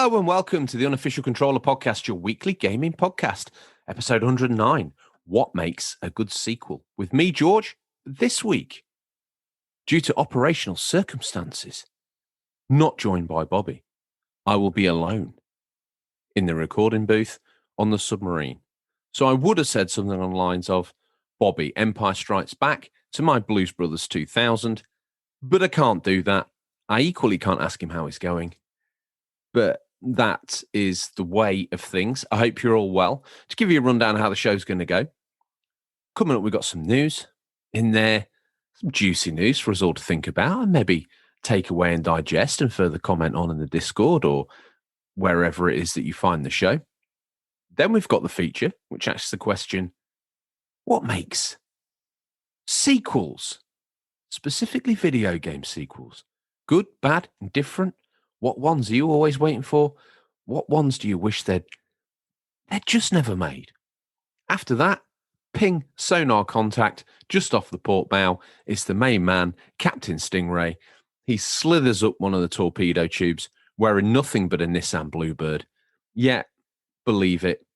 Hello and welcome to the Unofficial Controller Podcast, your weekly gaming podcast, episode 109, What Makes a Good Sequel? With me, George. This week, due to operational circumstances, not joined by Bobby, I will be alone in the recording booth on the submarine. So I would have said something on the lines of, Bobby, Empire Strikes Back to my Blues Brothers 2000, but I can't do that. I equally can't ask him how he's going. But that is the way of things. I hope you're all well. To give you a rundown of how the show's going to go, coming up, we've got some news in there, some juicy news for us all to think about and maybe take away and digest and further comment on in the Discord or wherever it is that you find the show. Then we've got the feature, which asks the question, what makes sequels, specifically video game sequels, good, bad, indifferent? What ones are you always waiting for? What ones do you wish they'd just never made? After that, ping sonar contact just off the port bow. It's the main man, Captain Stingray. He slithers up one of the torpedo tubes, wearing nothing but a Nissan Bluebird. Yeah, believe it.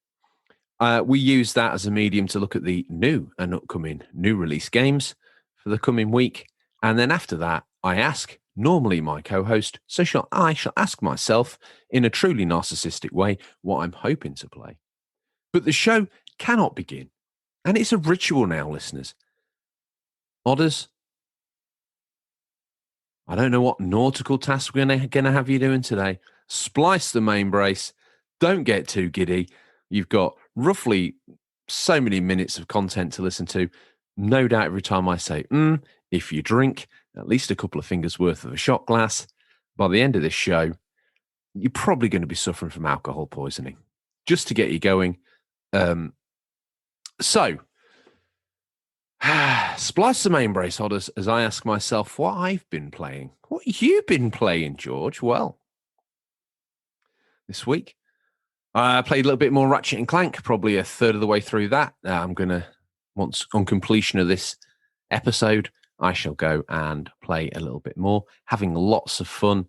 We use that as a medium to look at the new and upcoming new release games for the coming week. And then after that, I ask, normally my co-host, I shall ask myself in a truly narcissistic way what I'm hoping to play. But the show cannot begin. And it's a ritual now, listeners. Odders, I don't know what nautical task we're going to have you doing today. Splice the main brace. Don't get too giddy. You've got roughly so many minutes of content to listen to. No doubt every time I say, if you drink at least a couple of fingers worth of a shot glass, by the end of this show, you're probably going to be suffering from alcohol poisoning. Just to get you going. So, splice the main brace, Odders, as I ask myself what I've been playing. What you've been playing, George? Well, this week, I played a little bit more Ratchet and Clank, probably a third of the way through that. I'm going to, once on completion of this episode, I shall go and play a little bit more, having lots of fun.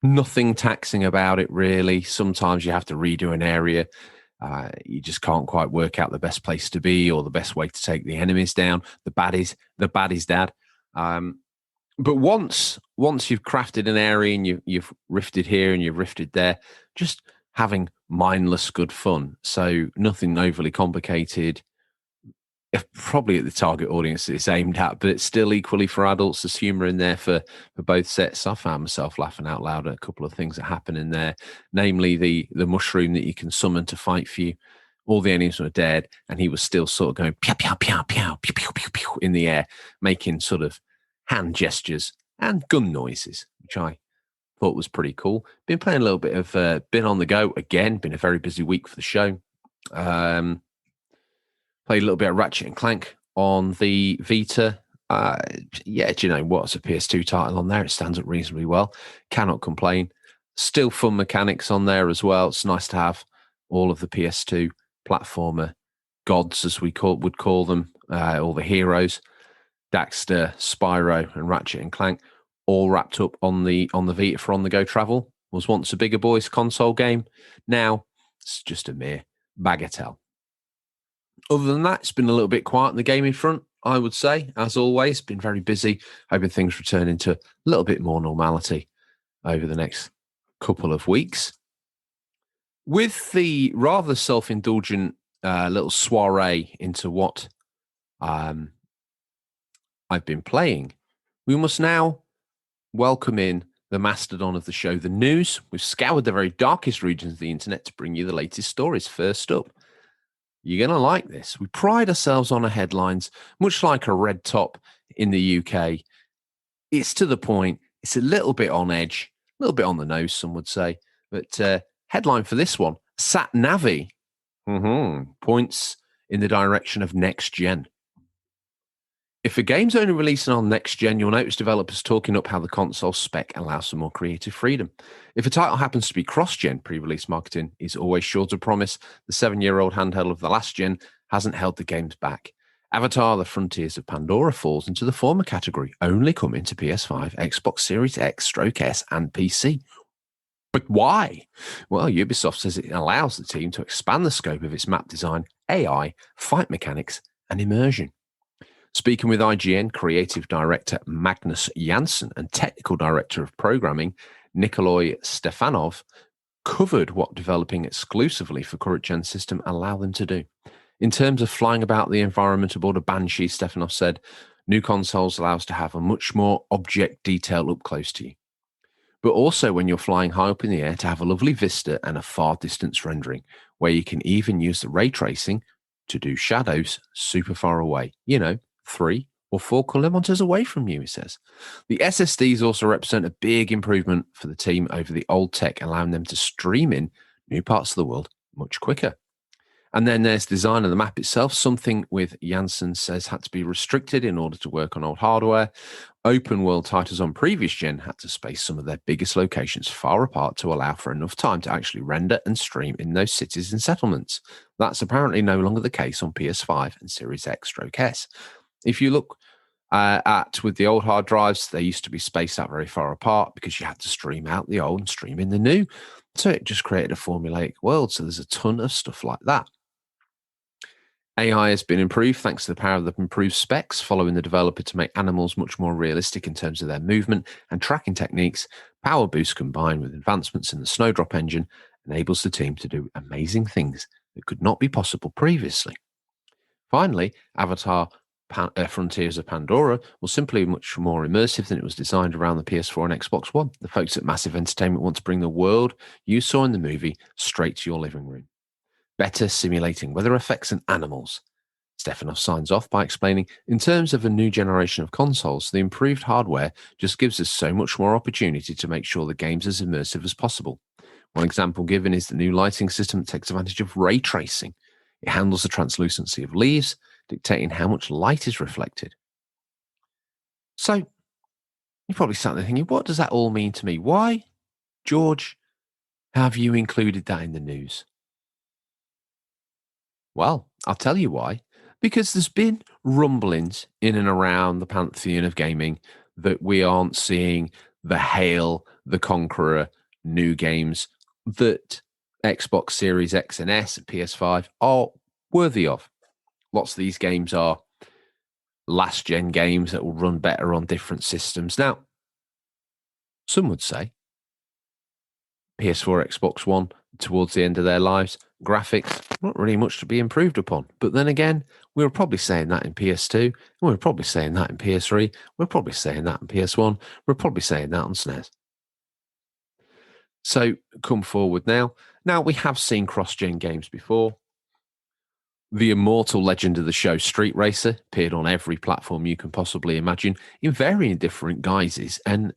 Nothing taxing about it, really. Sometimes you have to redo an area. You just can't quite work out the best place to be or the best way to take the enemies down. The baddies dad. But once you've crafted an area and you've rifted here and you've rifted there, just having mindless good fun. So nothing overly complicated. Probably at the target audience it's aimed at, but it's still equally for adults. There's humour in there for both sets. I found myself laughing out loud at a couple of things that happen in there, namely the mushroom that you can summon to fight for you. All the enemies were dead, and he was still sort of going pew, pew, pew, pew, pew, pew, pew, pew, in the air, making sort of hand gestures and gun noises, which I thought was pretty cool. Been playing a little bit of Been on the Go again. Been a very busy week for the show. Played a little bit of Ratchet and Clank on the Vita. Do you know what? It's a PS2 title on there. It stands up reasonably well. Cannot complain. Still fun mechanics on there as well. It's nice to have all of the PS2 platformer gods, as we would call them, all the heroes, Daxter, Spyro, and Ratchet and Clank, all wrapped up on the Vita for on-the-go travel. Was once a bigger boys console game. Now it's just a mere bagatelle. Other than that, it's been a little bit quiet in the gaming front, I would say. As always, been very busy. Hoping things return into a little bit more normality over the next couple of weeks. With the rather self-indulgent little soiree into what I've been playing, we must now welcome in the mastodon of the show, the news. We've scoured the very darkest regions of the internet to bring you the latest stories. First up, you're going to like this. We pride ourselves on our headlines, much like a red top in the UK. It's to the point. It's a little bit on edge, a little bit on the nose, some would say. But headline for this one, Sat Navi points in the direction of next gen. If a game's only releasing on next gen, you'll notice developers talking up how the console spec allows for more creative freedom. If a title happens to be cross-gen, pre-release marketing is always sure to promise. The 7-year-old handheld of the last gen hasn't held the games back. Avatar: The Frontiers of Pandora falls into the former category, only coming to PS5, Xbox Series X, /S, and PC. But why? Well, Ubisoft says it allows the team to expand the scope of its map design, AI, fight mechanics, and immersion. Speaking with IGN, creative director Magnus Janssen and technical director of programming Nikolai Stefanov covered what developing exclusively for current gen system allow them to do. In terms of flying about the environment aboard a Banshee, Stefanov said, new consoles allow us to have a much more object detail up close to you. But also when you're flying high up in the air to have a lovely vista and a far distance rendering, where you can even use the ray tracing to do shadows super far away. 3 or 4 kilometers away from you, he says. The SSDs also represent a big improvement for the team over the old tech, allowing them to stream in new parts of the world much quicker. And then there's design of the map itself, something with Janssen says had to be restricted in order to work on old hardware. Open world titles on previous gen had to space some of their biggest locations far apart to allow for enough time to actually render and stream in those cities and settlements. That's apparently no longer the case on PS5 and Series X/S. If you look with the old hard drives, they used to be spaced out very far apart because you had to stream out the old and stream in the new. So it just created a formulaic world. So there's a ton of stuff like that. AI has been improved thanks to the power of the improved specs, following the developer to make animals much more realistic in terms of their movement and tracking techniques. Power boost combined with advancements in the Snowdrop engine enables the team to do amazing things that could not be possible previously. Finally, Avatar Frontiers of Pandora was simply much more immersive than it was designed around the PS4 and Xbox One. The folks at Massive Entertainment want to bring the world you saw in the movie straight to your living room. Better simulating weather effects and animals. Stefanov signs off by explaining, in terms of a new generation of consoles, the improved hardware just gives us so much more opportunity to make sure the game's as immersive as possible. One example given is the new lighting system that takes advantage of ray tracing. It handles the translucency of leaves, dictating how much light is reflected. So, you're probably sat there thinking, what does that all mean to me? Why, George, have you included that in the news? Well, I'll tell you why. Because there's been rumblings in and around the pantheon of gaming that we aren't seeing the Hail, the Conqueror new games that Xbox Series X and S and PS5 are worthy of. Lots of these games are last gen games that will run better on different systems. Now, some would say PS4, Xbox One, towards the end of their lives, graphics, not really much to be improved upon. But then again, we were probably saying that in PS2, and we were probably saying that in PS3, we're probably saying that in PS1, we're probably saying that on SNES. So come forward now. Now, we have seen cross-gen games before. The immortal legend of the show, Street Racer, appeared on every platform you can possibly imagine in varying different guises and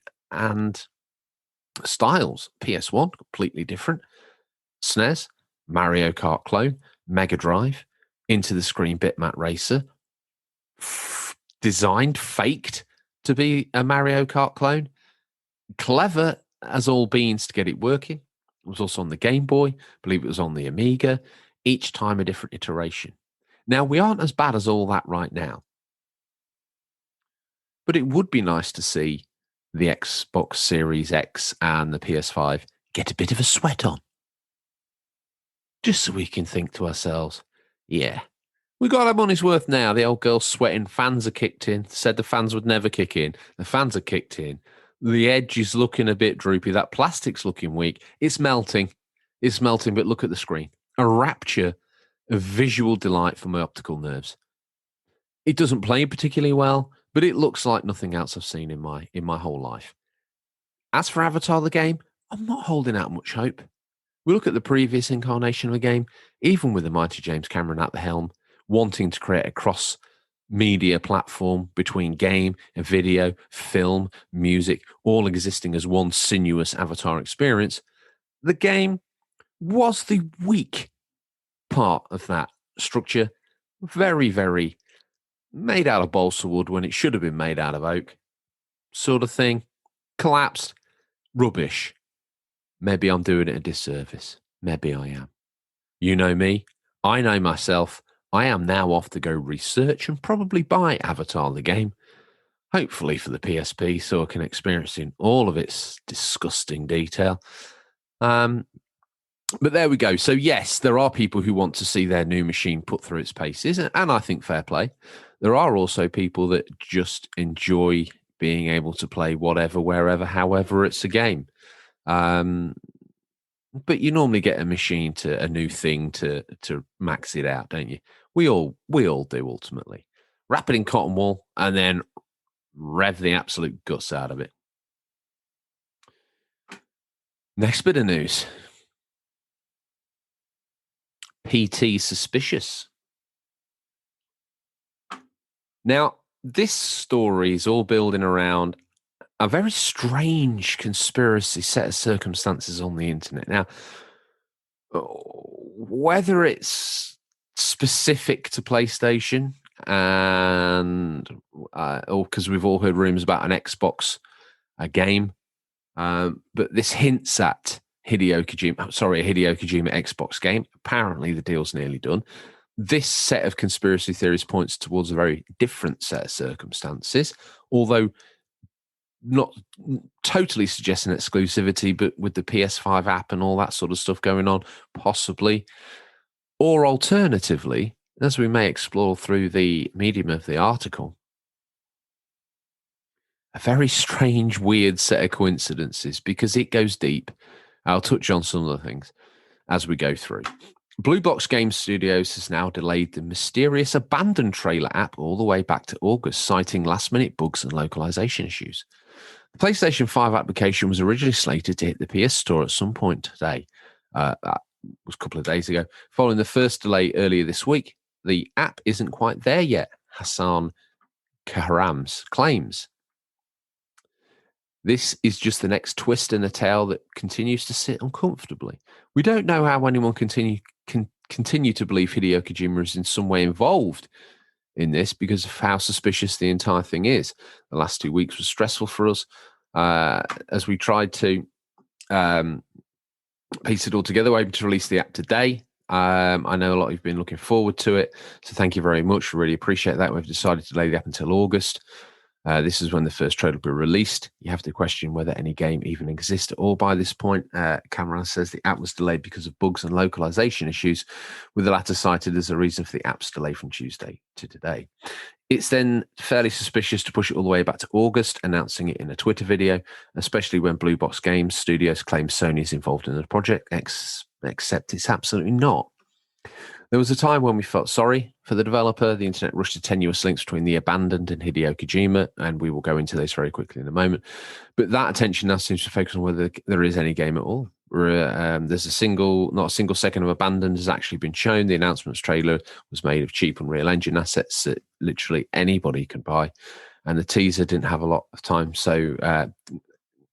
styles. PS1, completely different. SNES, Mario Kart clone. Mega Drive, Into the Screen Bitmap Racer, designed, faked to be a Mario Kart clone. Clever as all beans to get it working. It was also on the Game Boy. I believe it was on the Amiga. Each time a different iteration. Now, we aren't as bad as all that right now. But it would be nice to see the Xbox Series X and the PS5 get a bit of a sweat on. Just so we can think to ourselves, yeah, we got our money's worth now. The old girl's sweating. Fans are kicked in. Said the fans would never kick in. The fans are kicked in. The edge is looking a bit droopy. That plastic's looking weak. It's melting. It's melting, but look at the screen. A rapture of visual delight for my optical nerves. It doesn't play particularly well, but it looks like nothing else I've seen in my whole life. As for Avatar the game, I'm not holding out much hope. We look at the previous incarnation of the game, even with the mighty James Cameron at the helm, wanting to create a cross-media platform between game and video, film, music, all existing as one sinuous Avatar experience. The game was the weak part of that structure. Very, very made out of balsa wood when it should have been made out of oak. Sort of thing. Collapsed. Rubbish. Maybe I'm doing it a disservice. Maybe I am. You know me. I know myself. I am now off to go research and probably buy Avatar the game. Hopefully for the PSP so I can experience in all of its disgusting detail. But there we go. So, yes, there are people who want to see their new machine put through its paces, and I think fair play. There are also people that just enjoy being able to play whatever, wherever, however it's a game. But you normally get a machine to a new thing to max it out, don't you? We all do ultimately. Wrap it in cotton wool and then rev the absolute guts out of it. Next bit of news. PT suspicious. Now, this story is all building around a very strange conspiracy set of circumstances on the internet. Now, whether it's specific to PlayStation and or because we've all heard rumors about an Xbox game, but this hints at a Hideo Kojima Xbox game. Apparently, the deal's nearly done. This set of conspiracy theories points towards a very different set of circumstances, although not totally suggesting exclusivity, but with the PS5 app and all that sort of stuff going on, possibly. Or alternatively, as we may explore through the medium of the article, a very strange, weird set of coincidences because it goes deep. I'll touch on some of the things as we go through. Blue Box Game Studios has now delayed the mysterious abandoned trailer app all the way back to August, citing last-minute bugs and localization issues. The PlayStation 5 application was originally slated to hit the PS Store at some point today. That was a couple of days ago. Following the first delay earlier this week, the app isn't quite there yet, Hassan Kahrams claims. This is just the next twist in a tale that continues to sit uncomfortably. We don't know how anyone can continue to believe Hideo Kojima is in some way involved in this because of how suspicious the entire thing is. The last 2 weeks was stressful for us as we tried to piece it all together. We're able to release the app today. I know a lot of you have been looking forward to it, so thank you very much. We really appreciate that. We've decided to delay the app until August. This is when the first trailer will be released. You have to question whether any game even exists at all by this point. Cameron says the app was delayed because of bugs and localization issues, with the latter cited as a reason for the app's delay from Tuesday to today. It's then fairly suspicious to push it all the way back to August, announcing it in a Twitter video, especially when Blue Box Games Studios claims Sony is involved in the project, except it's absolutely not. There was a time when we felt sorry for the developer. The internet rushed to tenuous links between the abandoned and Hideo Kojima, and we will go into this very quickly in a moment. But that attention now seems to focus on whether there is any game at all. There's not a single second of abandoned has actually been shown. The announcements trailer was made of cheap Unreal Engine assets that literally anybody can buy, and the teaser didn't have a lot of time. So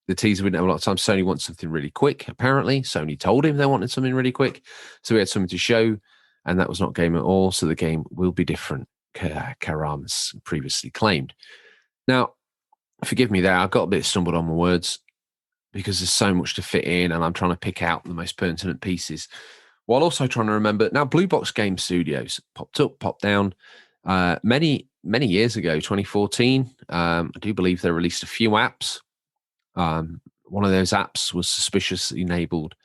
the teaser didn't have a lot of time. Sony wants something really quick. Apparently, Sony told him they wanted something really quick, so we had something to show. And that was not game at all, so the game will be different, Karam's previously claimed. Now, forgive me there, I got a bit stumbled on my words because there's so much to fit in and I'm trying to pick out the most pertinent pieces while also trying to remember. Now, Blue Box Game Studios popped up, popped down many years ago, 2014. I do believe they released a few apps. One of those apps was suspiciously labeled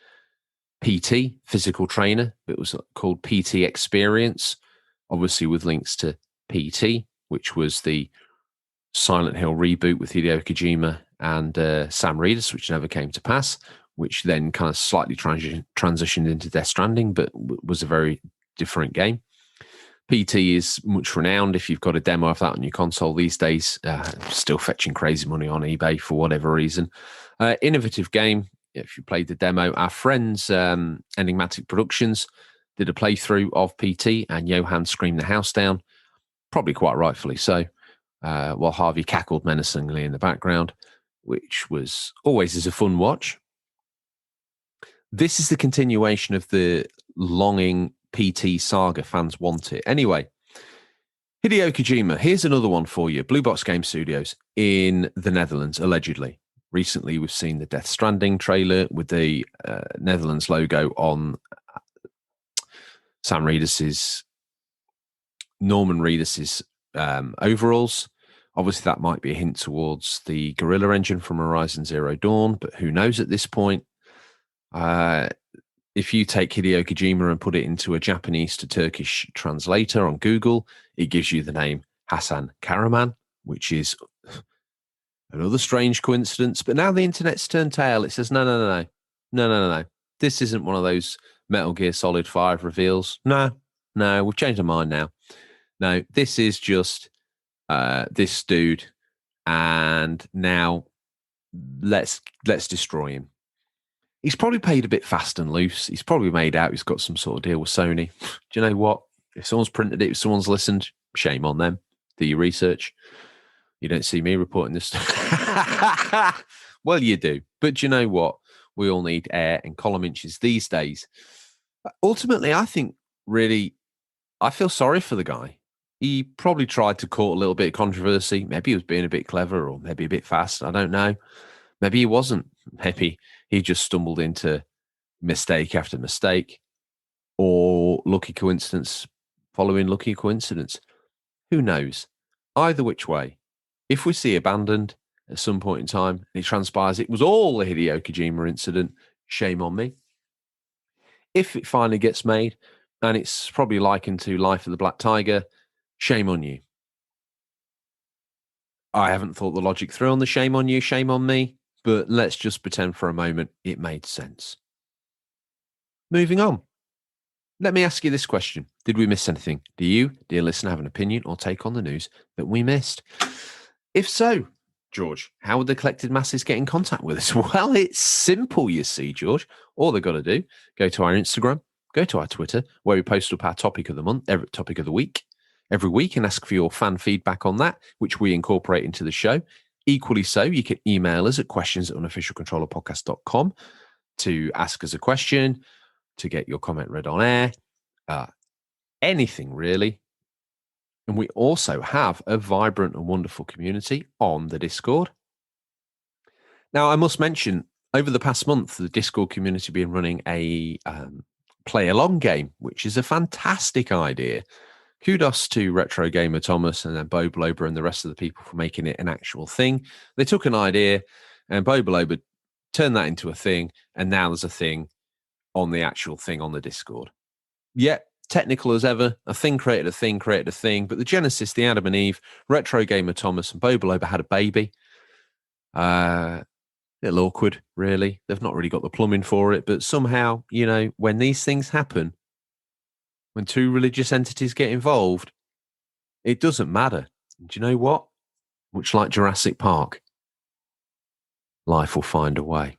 PT, physical trainer. It was called PT Experience, obviously with links to PT, which was the Silent Hill reboot with Hideo Kojima and Sam Reedus, which never came to pass, which then kind of slightly transitioned into Death Stranding, but was a very different game. PT is much renowned. If you've got a demo of that on your console these days, still fetching crazy money on eBay for whatever reason. Innovative game. If you played the demo, our friends Enigmatic Productions did a playthrough of PT and Johan screamed the house down, probably quite rightfully so, while Harvey cackled menacingly in the background, which was always is a fun watch. This is the continuation of the longing PT saga. Fans want it. Anyway, Hideo Kojima, here's another one for you. Blue Box Game Studios in the Netherlands, allegedly. Recently, we've seen the Death Stranding trailer with the Netherlands logo on Norman Reedus's overalls. Obviously, that might be a hint towards the Guerrilla engine from Horizon Zero Dawn, but who knows at this point? If you take Hideo Kojima and put it into a Japanese to Turkish translator on Google, it gives you the name Hasan Karaman, which is another strange coincidence. But now the internet's turned tail. It says, no. This isn't one of those Metal Gear Solid 5 reveals. No, we've changed our mind now. No, this is just this dude, and now let's destroy him. He's probably paid a bit fast and loose. He's probably made out he's got some sort of deal with Sony. Do you know what? If someone's printed it, if someone's listened, shame on them. Do your research. You don't see me reporting this. Well, you do. But do you know what? We all need air and column inches these days. Ultimately, I think really, I feel sorry for the guy. He probably tried to court a little bit of controversy. Maybe he was being a bit clever or maybe a bit fast. I don't know. Maybe he wasn't. Maybe he just stumbled into mistake after mistake or lucky coincidence following lucky coincidence. Who knows? Either which way, if we see abandoned at some point in time and it transpires it was all the Hideo Kojima incident, shame on me. If it finally gets made and it's probably likened to Life of the Black Tiger, shame on you. I haven't thought the logic through on the shame on you, shame on me. But let's just pretend for a moment it made sense. Moving on. Let me ask you this question. Did we miss anything? Do you, dear listener, have an opinion or take on the news that we missed? If so, George, how would the collected masses get in contact with us? Well, it's simple, you see, George. All they've got to do, go to our Instagram, go to our Twitter, where we post up our topic of the month, every topic of the week, every week, and ask for your fan feedback on that, which we incorporate into the show. Equally so, you can email us at questions@unofficialcontrollerpodcast.com to ask us a question, to get your comment read on air, anything really. And we also have a vibrant and wonderful community on the Discord. Now, I must mention, over the past month, the Discord community has been running a play-along game, which is a fantastic idea. Kudos to Retro Gamer Thomas and then Bo Blober and the rest of the people for making it an actual thing. They took an idea and Bo Blober turned that into a thing, and now there's a thing on the actual thing on the Discord. Yeah, technical as ever. A thing created a thing, but the genesis, the Adam and Eve, Retro Gamer Thomas and Bo Blober had a baby. A little awkward, really. They've not really got the plumbing for it, but somehow, you know, when these things happen, when two religious entities get involved, it doesn't matter. Do you know what? Much like Jurassic Park, life will find a way.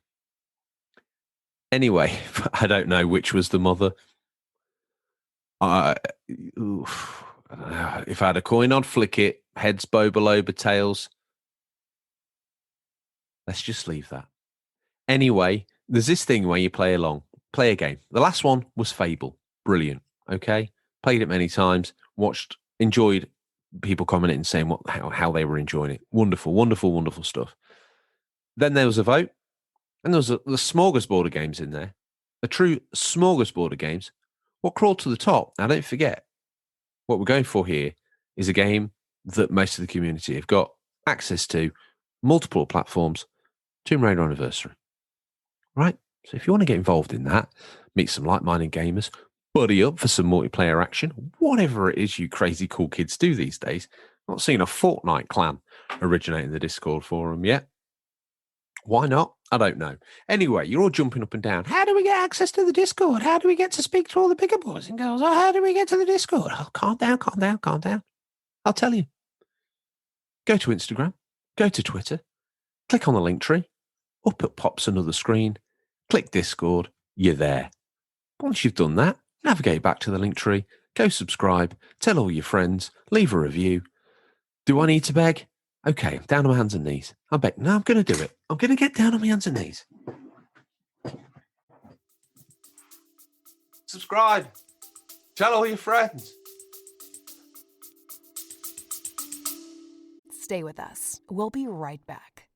Anyway, I don't know which was the mother. If I had a coin, I'd flick it. Heads, Bo Blober, tails. Let's just leave that. Anyway, there's this thing where you play along, play a game. The last one was Fable. Brilliant. Okay, played it many times, enjoyed people commenting and saying how they were enjoying it. Wonderful stuff. Then there was a vote, and there was the smorgasbord of games in there, a true smorgasbord of games. What crawled to the top? Now, don't forget, what we're going for here is a game that most of the community have got access to, multiple platforms, Tomb Raider Anniversary. Right? So if you want to get involved in that, meet some like-minded gamers, buddy up for some multiplayer action, whatever it is you crazy cool kids do these days. Not seen a Fortnite clan originate in the Discord forum yet. Why not? I don't know. Anyway, you're all jumping up and down. How do we get access to the Discord? How do we get to speak to all the bigger boys and girls? Oh, how do we get to the Discord? Oh, calm down. I'll tell you. Go to Instagram. Go to Twitter. Click on the link tree. Up it pops another screen. Click Discord. You're there. Once you've done that, navigate back to the link tree. Go subscribe. Tell all your friends. Leave a review. Do I need to beg? Okay, I'm down on my hands and knees. I beg. No, I'm going to do it. I'm going to get down on my hands and knees. Subscribe. Tell all your friends. Stay with us. We'll be right back.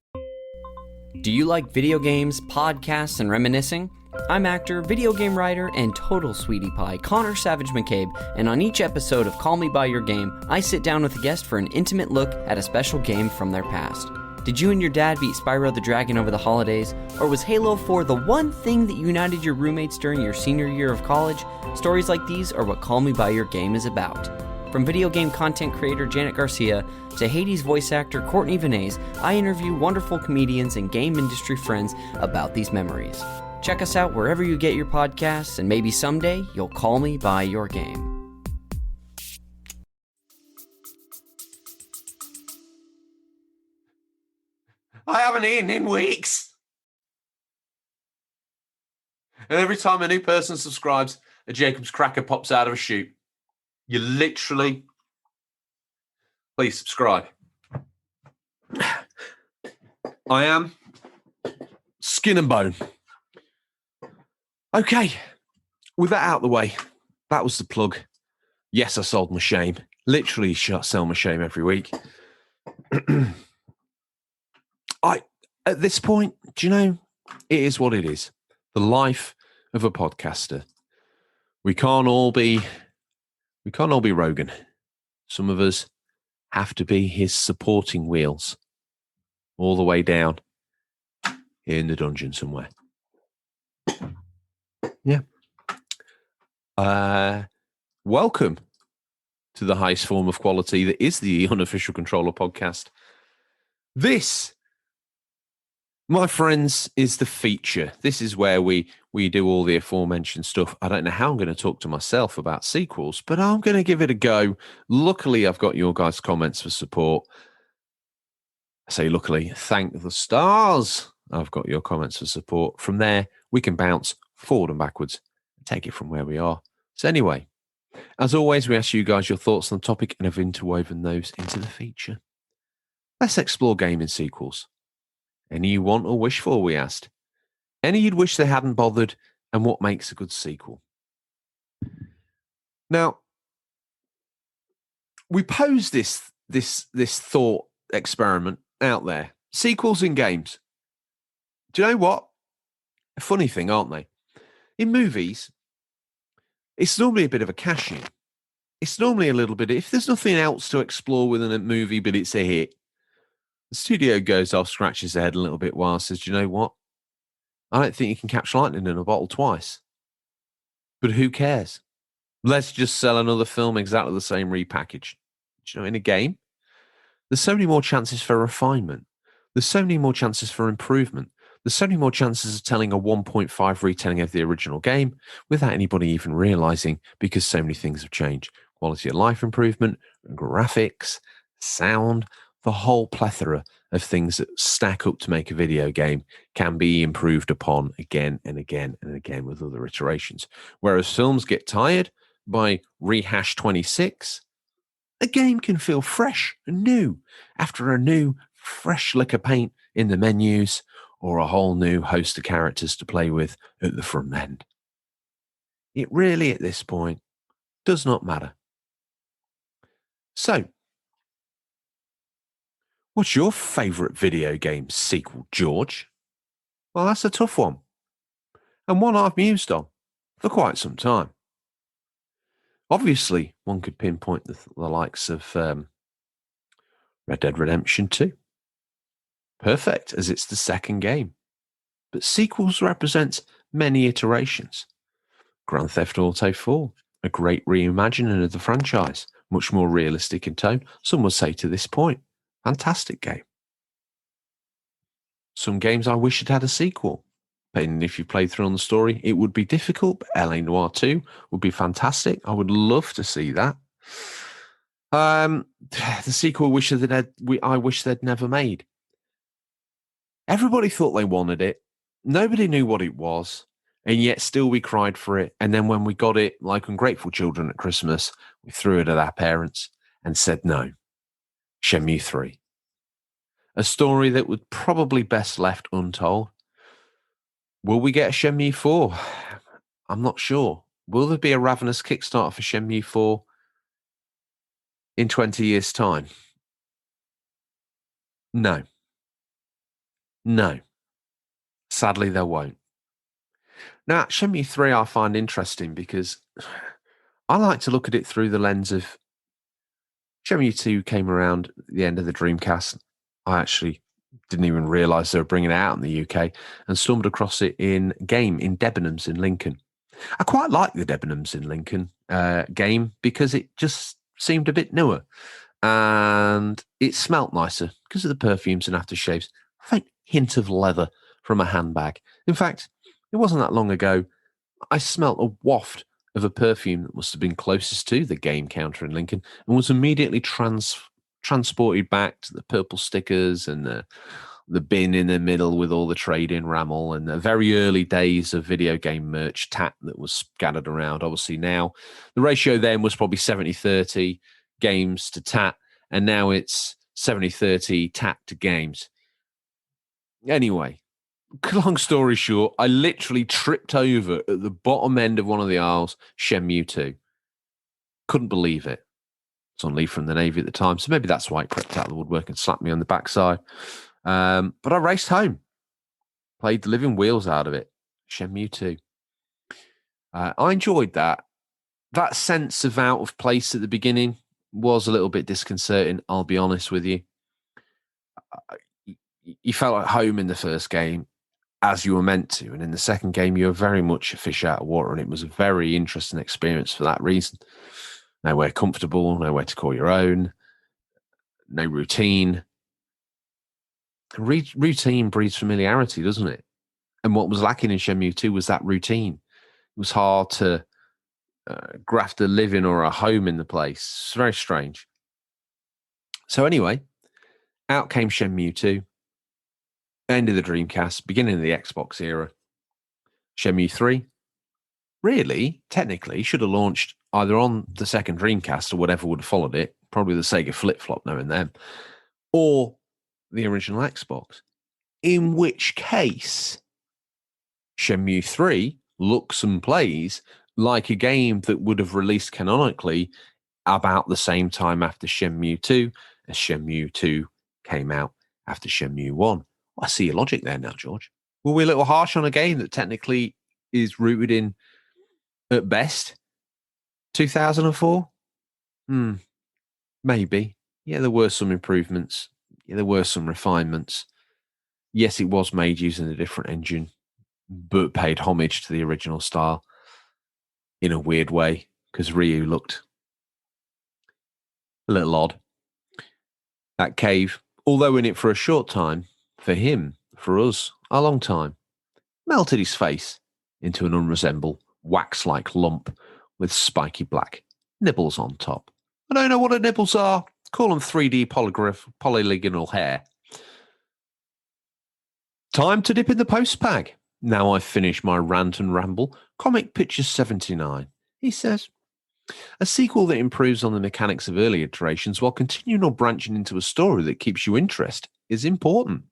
Do you like video games, podcasts, and reminiscing? I'm actor, video game writer, and total sweetie pie Connor Savage McCabe, and on each episode of Call Me By Your Game, I sit down with a guest for an intimate look at a special game from their past. Did you and your dad beat Spyro the Dragon over the holidays? Or was Halo 4 the one thing that united your roommates during your senior year of college? Stories like these are what Call Me By Your Game is about. From video game content creator Janet Garcia to Hades voice actor Courtney Vinay's, I interview wonderful comedians and game industry friends about these memories. Check us out wherever you get your podcasts, and maybe someday you'll call me by your game. I haven't eaten in weeks. And every time a new person subscribes, a Jacob's cracker pops out of a chute. You literally... Please subscribe. I am skin and bone. Okay, with that out of the way, that was the plug. Yes, I sold my shame. Literally sell my shame every week. At this point, do you know, it is what it is. The life of a podcaster. We can't all be Rogan. Some of us have to be his supporting wheels all the way down here in the dungeon somewhere. Yeah. Welcome to the highest form of quality that is the Unofficial Controller podcast. This, my friends, is the feature. This is where we do all the aforementioned stuff. I don't know how I'm going to talk to myself about sequels, but I'm going to give it a go. Luckily, I've got your guys' comments for support. I say luckily, thank the stars. I've got your comments for support. From there, we can bounce forward and backwards and take it from where we are. So anyway, as always, we ask you guys your thoughts on the topic and have interwoven those into the feature. Let's explore gaming sequels. Any you want or wish for, we asked. Any you'd wish they hadn't bothered, and what makes a good sequel? Now, we posed this thought experiment out there. Sequels in games. Do you know what? A funny thing, aren't they? In movies, it's normally a bit of a cash-in. It's normally a little bit, if there's nothing else to explore within a movie, but it's a hit, the studio goes off, scratches their head a little bit while, says, do you know what? I don't think you can catch lightning in a bottle twice. But who cares? Let's just sell another film exactly the same repackaged. Do you know, in a game, there's so many more chances for refinement. There's so many more chances for improvement. There's so many more chances of telling a 1.5 retelling of the original game without anybody even realizing, because so many things have changed. Quality of life improvement, graphics, sound, the whole plethora of things that stack up to make a video game can be improved upon again and again and again with other iterations. Whereas films get tired by rehash 26, a game can feel fresh and new after a new, fresh lick of paint in the menus or a whole new host of characters to play with at the front end. It really, at this point, does not matter. So, what's your favourite video game sequel, George? Well, that's a tough one, and one I've mused on for quite some time. Obviously, one could pinpoint the likes of Red Dead Redemption 2. Perfect, as it's the second game. But sequels represent many iterations. Grand Theft Auto 4, a great reimagining of the franchise, much more realistic in tone, some would say to this point. Fantastic game. Some games I wish had had a sequel. And if you played through on the story, it would be difficult, but LA Noire 2 would be fantastic. I would love to see that. The sequel I wish they'd never made. Everybody thought they wanted it. Nobody knew what it was. And yet still we cried for it. And then when we got it, like ungrateful children at Christmas, we threw it at our parents and said no. Shenmue 3. A story that would probably best left untold. Will we get a Shenmue 4? I'm not sure. Will there be a ravenous Kickstarter for Shenmue 4 in 20 years' time? No. No. Sadly, there won't. Now, Shenmue 3 I find interesting because I like to look at it through the lens of Shenmue 2 came around at the end of the Dreamcast. I actually Didn't even realise they were bringing it out in the UK, and stumbled across it in game in Debenhams in Lincoln. I quite like the Debenhams in Lincoln game because it just seemed a bit newer, and it smelt nicer because of the perfumes and aftershaves. A faint hint of leather from a handbag. In fact, it wasn't that long ago I smelt a waft of a perfume that must have been closest to the game counter in Lincoln, and was immediately transported back to the purple stickers and the bin in the middle with all the trade-in rammel and the very early days of video game merch tat that was scattered around. Obviously now, the ratio then was probably 70-30 games to tat, and now it's 70-30 tat to games. Anyway, long story short, I literally tripped over at the bottom end of one of the aisles Shenmue 2. Couldn't believe it. I was on leave from the Navy at the time, so maybe that's why it crept out of the woodwork and slapped me on the backside. But I raced home, played the living wheels out of it. Shenmue 2. I enjoyed that. That sense of out of place at the beginning was a little bit disconcerting, I'll be honest with you. You felt at home in the first game, as you were meant to. And in the second game, you were very much a fish out of water. And it was a very interesting experience for that reason. Nowhere comfortable, nowhere to call your own, no routine. Routine breeds familiarity, doesn't it? And what was lacking in Shenmue 2 was that routine. It was hard to graft a living or a home in the place. It's very strange. So anyway, out came Shenmue 2. End of the Dreamcast, beginning of the Xbox era. Shenmue 3, really, technically, should have launched either on the second Dreamcast or whatever would have followed it, probably the Sega flip-flop knowing them, or the original Xbox. In which case, Shenmue 3 looks and plays like a game that would have released canonically about the same time after Shenmue 2, as Shenmue 2 came out after Shenmue 1. I see your logic there now, George. Were we a little harsh on a game that technically is rooted in, at best, 2004? Maybe. Yeah, there were some improvements. Yeah, there were some refinements. Yes, it was made using a different engine, but paid homage to the original style in a weird way, because Ryu looked a little odd. That cave, although in it for a short time, for him, for us, a long time, melted his face into an unresembled wax-like lump with spiky black nibbles on top. I don't know what the nibbles are. Call them 3D polygonal hair. Time to dip in the post-bag. Now I've finished my rant and ramble. Comic Pictures 79. He says, a sequel that improves on the mechanics of early iterations while continuing or branching into a story that keeps you interested is important.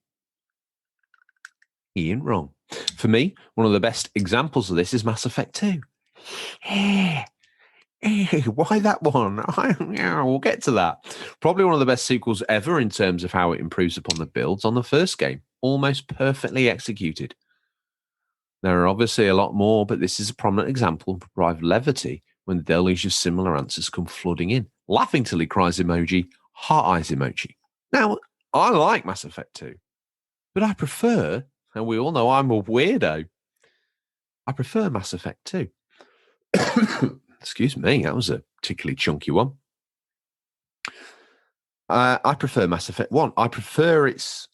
He ain't wrong. For me, one of the best examples of this is Mass Effect 2. Why that one? We'll get to that. Probably one of the best sequels ever in terms of how it improves upon the builds on the first game. Almost perfectly executed. There are obviously a lot more, but this is a prominent example of private levity when the deluge of similar answers come flooding in. Laughing till he cries emoji, heart eyes emoji. Now, I like Mass Effect 2, but I prefer, and we all know I'm a weirdo, I prefer Mass Effect 2. Excuse me, that was a particularly chunky one. I prefer Mass Effect 1. I prefer its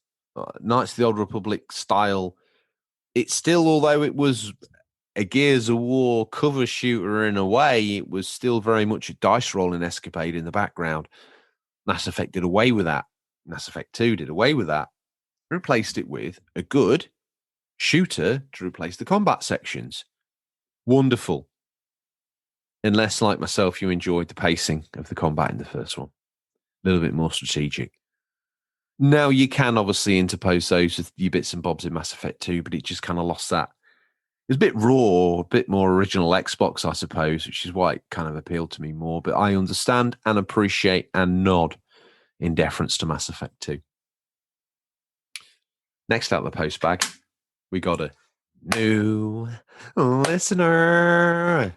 Knights of the Old Republic style. It's still, although it was a Gears of War cover shooter in a way, it was still very much a dice rolling escapade in the background. Mass Effect did away with that. Mass Effect 2 did away with that. Replaced it with a good shooter to replace the combat sections. Wonderful. Unless, like myself, you enjoyed the pacing of the combat in the first one. A little bit more strategic. Now, you can obviously interpose those with your bits and bobs in Mass Effect 2, but it just kind of lost that. It was a bit raw, a bit more original Xbox, I suppose, which is why it kind of appealed to me more. But I understand and appreciate and nod in deference to Mass Effect 2. Next out of the post bag, we got a new listener.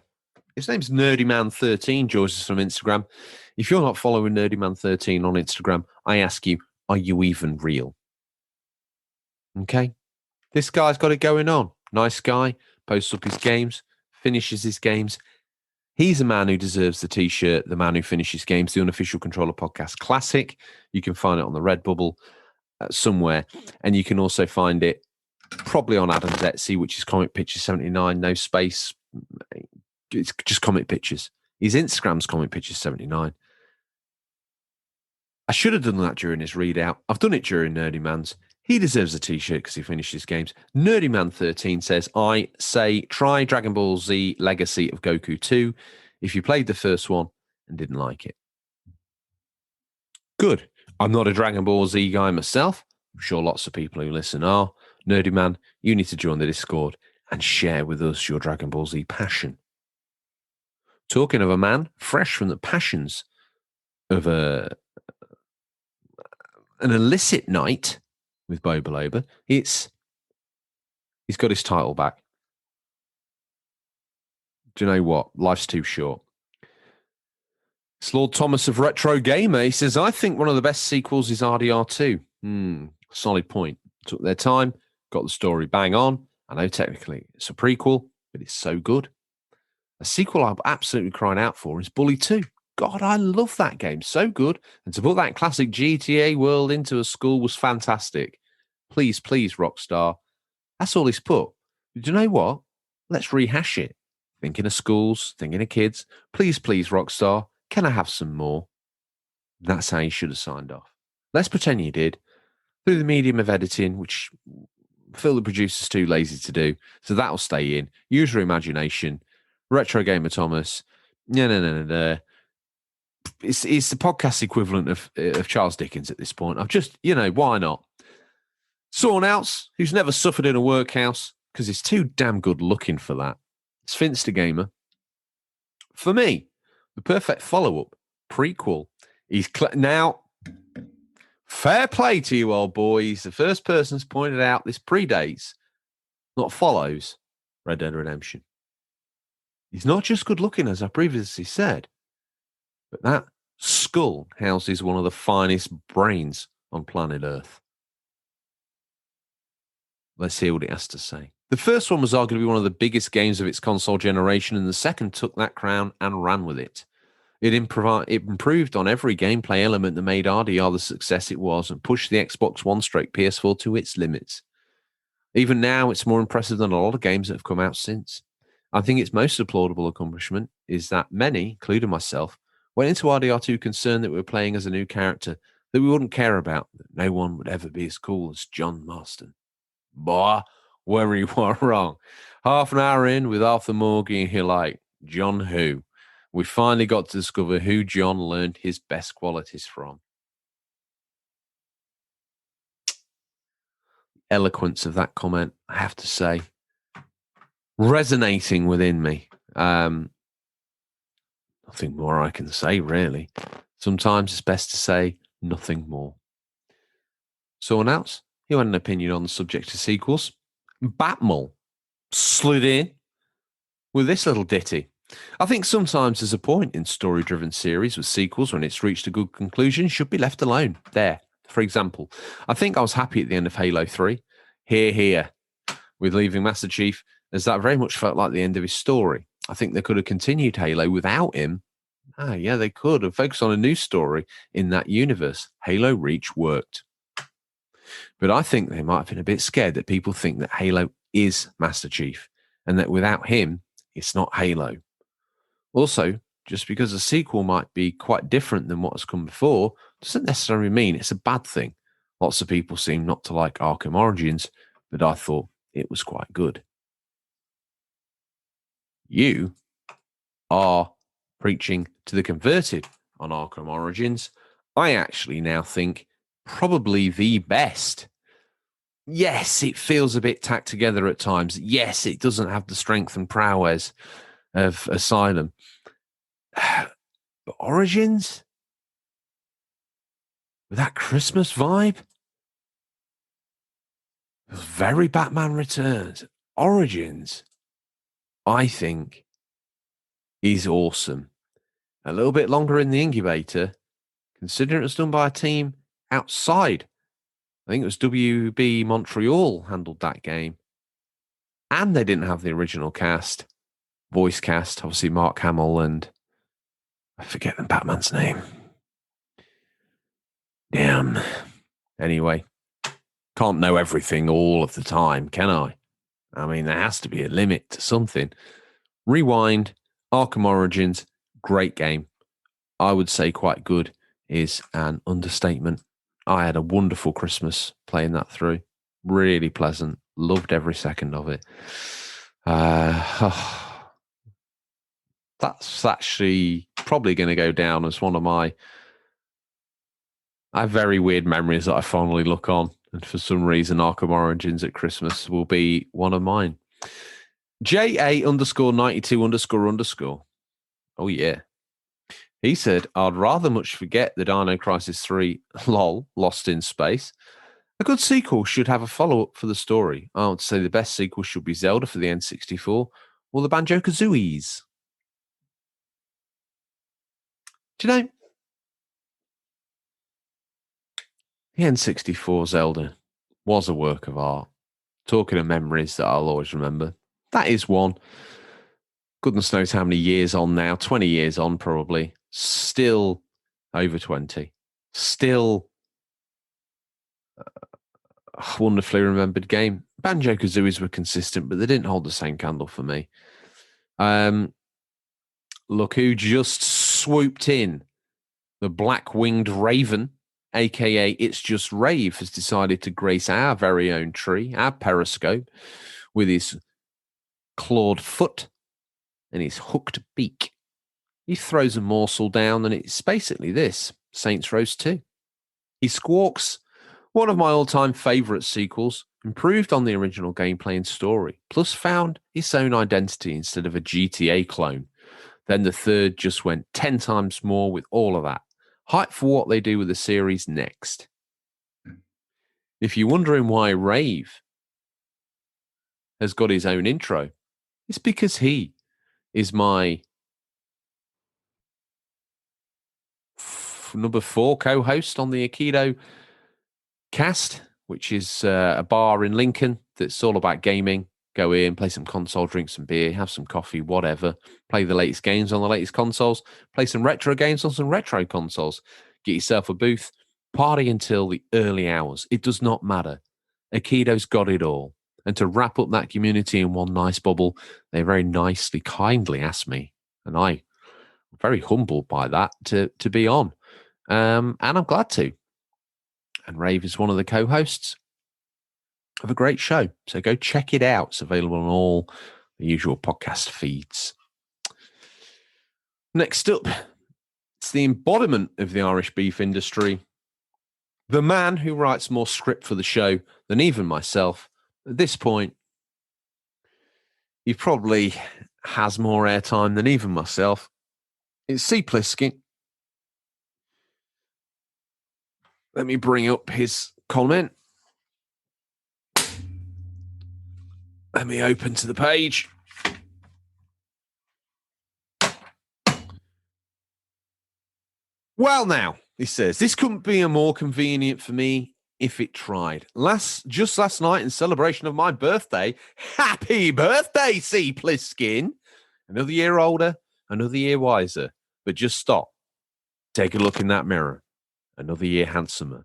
His name's NerdyMan13, joins us from Instagram. If you're not following NerdyMan13 on Instagram, I ask you, are you even real? Okay. This guy's got it going on. Nice guy, posts up his games, finishes his games. He's a man who deserves the T-shirt, the man who finishes games, the Unofficial Controller Podcast Classic. You can find it on the Redbubble somewhere. And you can also find it probably on Adam's Etsy, which is Comic Pictures 79, no space. It's just Comic Pictures. His Instagram's Comic Pictures 79. I should have done that during his readout. I've done it during Nerdy Man's. He deserves a T-shirt because he finished his games. Nerdy Man 13 says, I say try Dragon Ball Z Legacy of Goku 2 if you played the first one and didn't like it. Good. I'm not a Dragon Ball Z guy myself. I'm sure lots of people who listen are. Nerdy Man, you need to join the Discord and share with us your Dragon Ball Z passion. Talking of a man fresh from the passions of an illicit night with Bo Baloba, he's got his title back. Do you know what? Life's too short. It's Lord Thomas of Retro Gamer. He says, I think one of the best sequels is RDR2. Solid point. Took their time, got the story bang on. I know technically it's a prequel, but it's so good. A sequel I'm absolutely crying out for is Bully 2. God, I love that game. So good. And to put that classic GTA world into a school was fantastic. Please, please, Rockstar. That's all he's put. But do you know what? Let's rehash it. Thinking of schools, thinking of kids. Please, please, Rockstar. Can I have some more? That's how you should have signed off. Let's pretend you did. Through the medium of editing, which Phil, the producer's too lazy to do. So that'll stay in. Use your imagination. Retro Gamer Thomas. No. It's the podcast equivalent of Charles Dickens at this point. I've just, why not? Someone else who's never suffered in a workhouse because he's too damn good looking for that. It's Finster Gamer. For me, the perfect follow-up, prequel. He's now, fair play to you, old boy. He's the first person who's pointed out this predates, not follows, Red Dead Redemption. He's not just good looking, as I previously said, but that skull houses one of the finest brains on planet Earth. Let's hear what it has to say. The first one was arguably one of the biggest games of its console generation, and the second took that crown and ran with it. It improved on every gameplay element that made RDR the success it was and pushed the Xbox One/PS4 to its limits. Even now, it's more impressive than a lot of games that have come out since. I think its most applaudable accomplishment is that many, including myself, went into RDR2 concerned that we were playing as a new character that we wouldn't care about, that no one would ever be as cool as John Marston. Boy, where you were wrong. Half an hour in with Arthur Morgan, and you're like, John who? We finally got to discover who John learned his best qualities from. Eloquence of that comment, I have to say, resonating within me. Nothing more I can say, really. Sometimes it's best to say nothing more. Someone else who had an opinion on the subject of sequels, Batmull, slid in with this little ditty. I think sometimes there's a point in story-driven series with sequels when it's reached a good conclusion should be left alone. There, for example, I think I was happy at the end of Halo 3. Here, with leaving Master Chief, as that very much felt like the end of his story. I think they could have continued Halo without him. Yeah, they could have focused on a new story in that universe. Halo Reach worked. But I think they might have been a bit scared that people think that Halo is Master Chief and that without him, it's not Halo. Also, just because a sequel might be quite different than what has come before doesn't necessarily mean it's a bad thing. Lots of people seem not to like Arkham Origins, but I thought it was quite good. You are preaching to the converted on Arkham Origins. I actually now think probably the best. Yes, it feels a bit tacked together at times. Yes, it doesn't have the strength and prowess of Asylum. But Origins? With that Christmas vibe? Very Batman Returns. Origins, I think, is awesome. A little bit longer in the incubator, considering it was done by a team outside I think it was WB Montreal handled that game. And they didn't have the original cast, voice cast, obviously Mark Hamill and I forget the Batman's name. Damn. Anyway, can't know everything all of the time, can I? I mean, there has to be a limit to something. Rewind, Arkham Origins, great game. I would say quite good is an understatement. I had a wonderful Christmas playing that through. Really pleasant. Loved every second of it. That's actually probably going to go down as one of my... I have very weird memories that I fondly look on. And for some reason, Arkham Origins at Christmas will be one of mine. JA_92__. Oh, yeah. He said, I'd rather much forget the Dino Crisis 3, lol, Lost in Space. A good sequel should have a follow-up for the story. I would say the best sequel should be Zelda for the N64 or the Banjo-Kazooies. Do you know, the N64 Zelda was a work of art. Talking of memories that I'll always remember. That is one. Goodness knows how many years on now. 20 years on, probably. Still over 20. Still a wonderfully remembered game. Banjo-Kazooies were consistent, but they didn't hold the same candle for me. Look who just swooped in. The black-winged raven, a.k.a. It's Just Rave, has decided to grace our very own tree, our periscope, with his clawed foot and his hooked beak. He throws a morsel down, and it's basically this, Saints Row 2. He squawks, one of my all-time favourite sequels, improved on the original gameplay and story, plus found its own identity instead of a GTA clone. Then the third just went 10 times more with all of that. Hype for what they do with the series next. If you're wondering why Rave has got his own intro, it's because he is my number 4 co-host on the Aikido cast, which is a bar in Lincoln that's all about gaming. Go in, play some console, drink some beer, have some coffee, whatever. Play the latest games on the latest consoles. Play some retro games on some retro consoles. Get yourself a booth. Party until the early hours. It does not matter. Aikido's got it all. And to wrap up that community in one nice bubble, they very nicely, kindly asked me, and I'm very humbled by that, to be on. And I'm glad to. And Rave is one of the co-hosts of a great show. So go check it out. It's available on all the usual podcast feeds. Next up, it's the embodiment of the Irish beef industry. The man who writes more script for the show than even myself. At this point, he probably has more airtime than even myself. It's C. Pliskin. Let me bring up his comment. Let me open to the page. Well, now, he says, this couldn't be a more convenient for me if it tried. Just last night, in celebration of my birthday, happy birthday, C. Pliskin. Another year older, another year wiser. But just stop. Take a look in that mirror. Another year handsomer.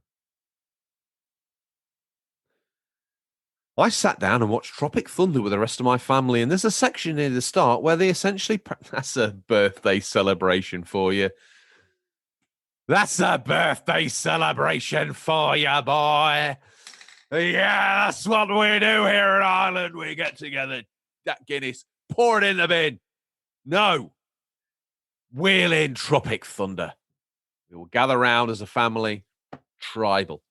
I sat down and watched Tropic Thunder with the rest of my family, and there's a section near the start where they essentially... That's a birthday celebration for you. That's a birthday celebration for you, boy. Yeah, that's what we do here in Ireland. We get together, that Guinness, pour it in the bin. No. Wheel in Tropic Thunder. We will gather round as a family, tribal.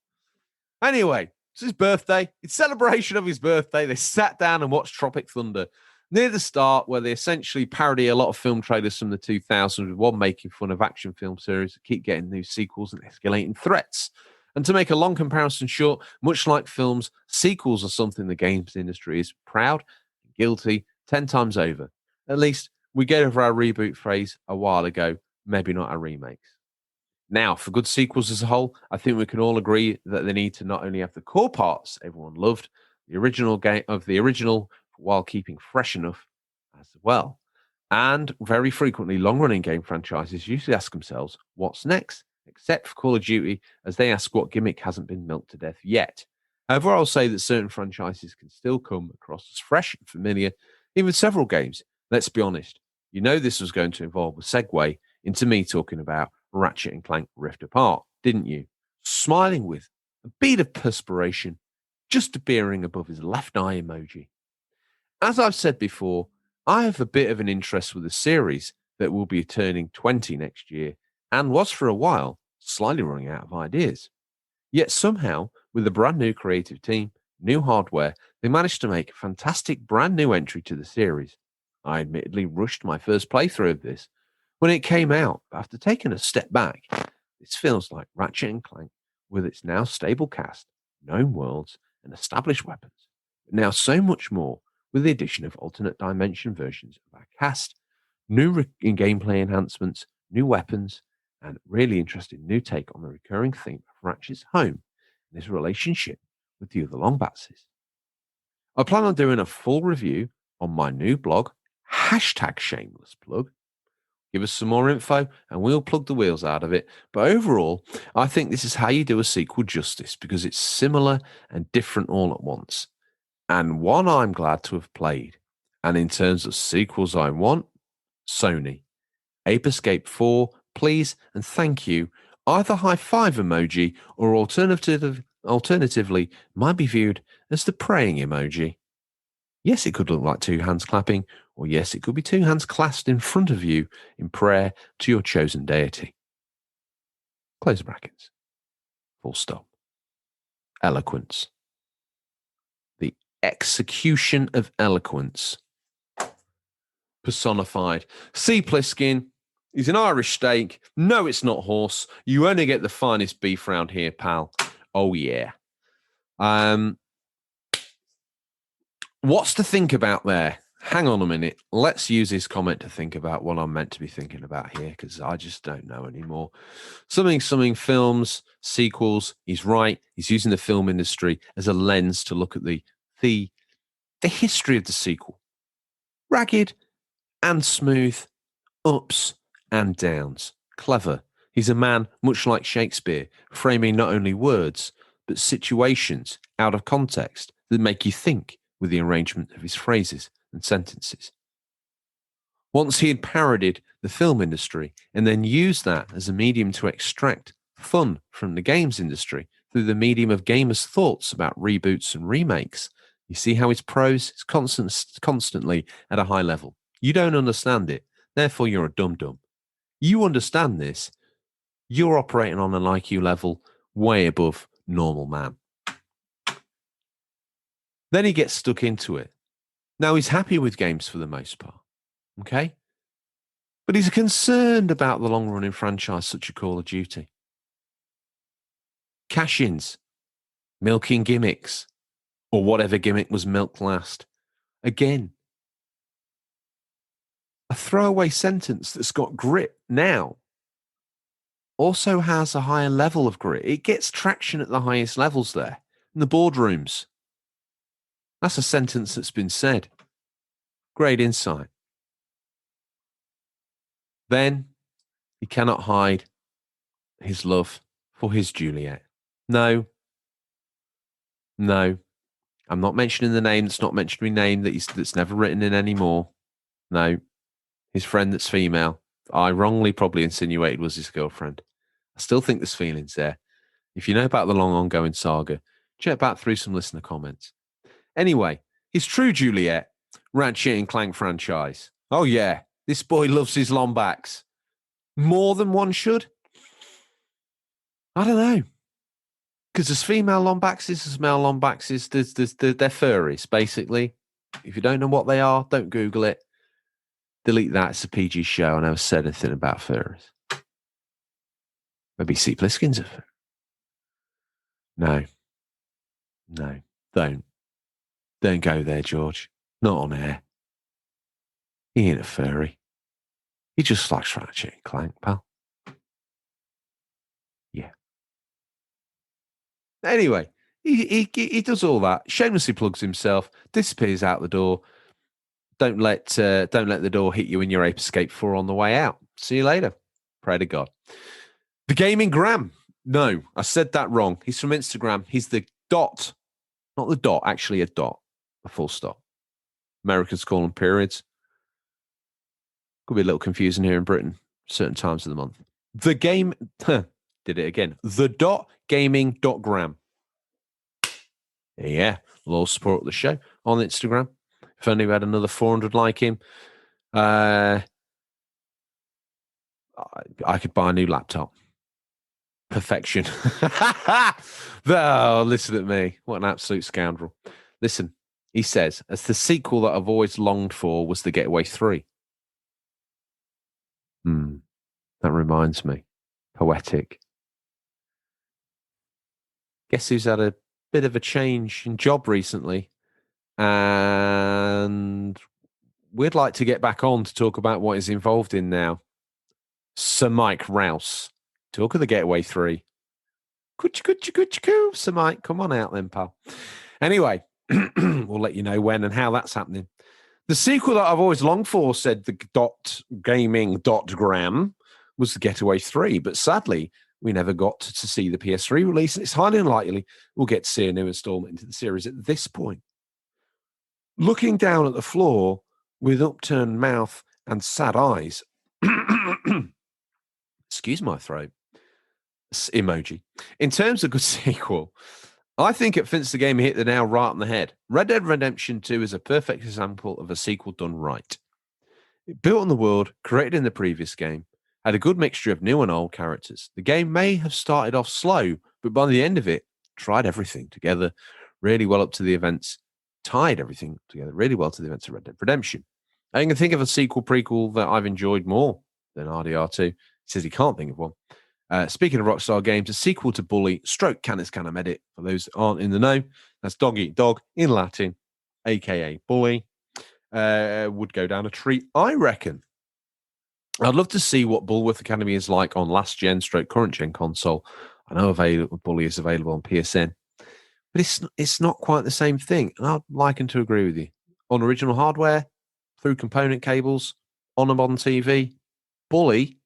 Anyway, it's his birthday. It's celebration of his birthday. They sat down and watched Tropic Thunder near the start, where they essentially parody a lot of film trailers from the 2000s, with one making fun of action film series that keep getting new sequels and escalating threats. And to make a long comparison short, much like films, sequels are something the games industry is proud and guilty 10 times over. At least we gave over our reboot phrase a while ago, maybe not our remakes. Now, for good sequels as a whole, I think we can all agree that they need to not only have the core parts everyone loved, the original game of the original, while keeping fresh enough as well. And very frequently, long-running game franchises usually ask themselves, what's next? Except for Call of Duty, as they ask what gimmick hasn't been milked to death yet. However, I'll say that certain franchises can still come across as fresh and familiar, even several games. Let's be honest, you know this was going to involve a segue into me talking about Ratchet and Clank Rift Apart, didn't you? Smiling with a bead of perspiration just appearing above his left eye emoji. As I've said before, I have a bit of an interest with a series that will be turning 20 next year and was for a while slightly running out of ideas. Yet somehow, with a brand new creative team, new hardware, they managed to make a fantastic brand new entry to the series. I admittedly rushed my first playthrough of this when it came out, but after taking a step back, this feels like Ratchet and Clank with its now stable cast, known worlds, and established weapons, but now so much more with the addition of alternate dimension versions of our cast, new gameplay enhancements, new weapons, and really interesting new take on the recurring theme of Ratchet's home and his relationship with the other Lombaxes. I plan on doing a full review on my new blog, #shameless plug. Give us some more info and we'll plug the wheels out of it. But overall, I think this is how you do a sequel justice because it's similar and different all at once. And one I'm glad to have played. And in terms of sequels I want, Sony. Ape Escape 4, please and thank you. Either high five emoji or alternatively might be viewed as the praying emoji. Yes, it could look like two hands clapping, or yes, it could be two hands clasped in front of you in prayer to your chosen deity. Close brackets. Full stop. Eloquence. The execution of eloquence. Personified. C. Pliskin. He's an Irish steak. No, it's not horse. You only get the finest beef round here, pal. Oh, yeah. What's to think about there? Hang on a minute. Let's use this comment to think about what I'm meant to be thinking about here because I just don't know anymore. Something films, sequels. He's right. He's using the film industry as a lens to look at the history of the sequel. Ragged and smooth, ups and downs. Clever. He's a man, much like Shakespeare, framing not only words, but situations out of context that make you think with the arrangement of his phrases and sentences. Once he had parodied the film industry and then used that as a medium to extract fun from the games industry through the medium of gamers' thoughts about reboots and remakes, you see how his prose is constantly at a high level. You don't understand it, therefore you're a dum-dum. You understand this, you're operating on an IQ level way above normal man. Then he gets stuck into it. Now, he's happy with games for the most part, okay? But he's concerned about the long-running franchise such as Call of Duty. Cash-ins, milking gimmicks, or whatever gimmick was milked last. Again, a throwaway sentence that's got grit now also has a higher level of grit. It gets traction at the highest levels there, in the boardrooms. That's a sentence that's been said. Great insight. Then he cannot hide his love for his Juliet. No. I'm not mentioning the name that's not mentioning name that's never written in anymore. No. His friend that's female. I wrongly probably insinuated was his girlfriend. I still think there's feelings there. If you know about the long ongoing saga, check back through some listener comments. Anyway, his true Juliet, Ratchet and Clank franchise. Oh yeah, this boy loves his Lombax. More than one should? I don't know. Because there's female Lombaxes, there's male Lombaxes, they're furries, basically. If you don't know what they are, don't Google it. Delete that. It's a PG show. I never said anything about furries. Maybe C. Pliskin's a furry. No, don't. Don't go there, George. Not on air. He ain't a furry. He just likes Ratchet and Clank, pal. Anyway, he does all that. Shamelessly plugs himself, disappears out the door. Don't let the door hit you in your Ape Escape 4 on the way out. See you later. Pray to God. The Gaming Gram. No, I said that wrong. He's from Instagram. He's the dot. Not the dot, actually a dot. A full stop. Americans call them periods. Could be a little confusing here in Britain, certain times of the month. The game did it again. The dot gaming dot gram. Yeah, a little support the show on Instagram. If only we had another 400 like him, I could buy a new laptop. Perfection. Oh, listen at me. What an absolute scoundrel. Listen, he says, as the sequel that I've always longed for was The Getaway 3. That reminds me. Poetic. Guess who's had a bit of a change in job recently? And we'd like to get back on to talk about what he's involved in now. Sir Mike Rouse. Talk of The Getaway 3. Coo. Sir Mike, come on out then, pal. Anyway, we'll let you know when and how that's happening. The sequel that I've always longed for, said the .gaming.gram, was The Getaway 3. But sadly, we never got to see the PS3 release. And it's highly unlikely we'll get to see a new installment into the series at this point. Looking down at the floor with upturned mouth and sad eyes. Excuse my throat. Emoji. In terms of good sequel, I think it fits the game hit the nail right on the head. Red Dead Redemption 2 is a perfect example of a sequel done right. It built on the world created in the previous game, had a good mixture of new and old characters. The game may have started off slow, but by the end of it, tried everything together really well up to the events, tied everything together really well to the events of Red Dead Redemption. I can think of a sequel prequel that I've enjoyed more than RDR2. He says he can't think of one. Speaking of Rockstar Games, a sequel to Bully, stroke Canis Canem Edit, for those that aren't in the know, that's Dog Eat Dog in Latin, a.k.a. Bully, would go down a treat, I reckon. I'd love to see what Bullworth Academy is like on last gen stroke current gen console. I know Bully is available on PSN, but it's not quite the same thing. And I'd liken to agree with you. On original hardware, through component cables, on a modern TV, Bully,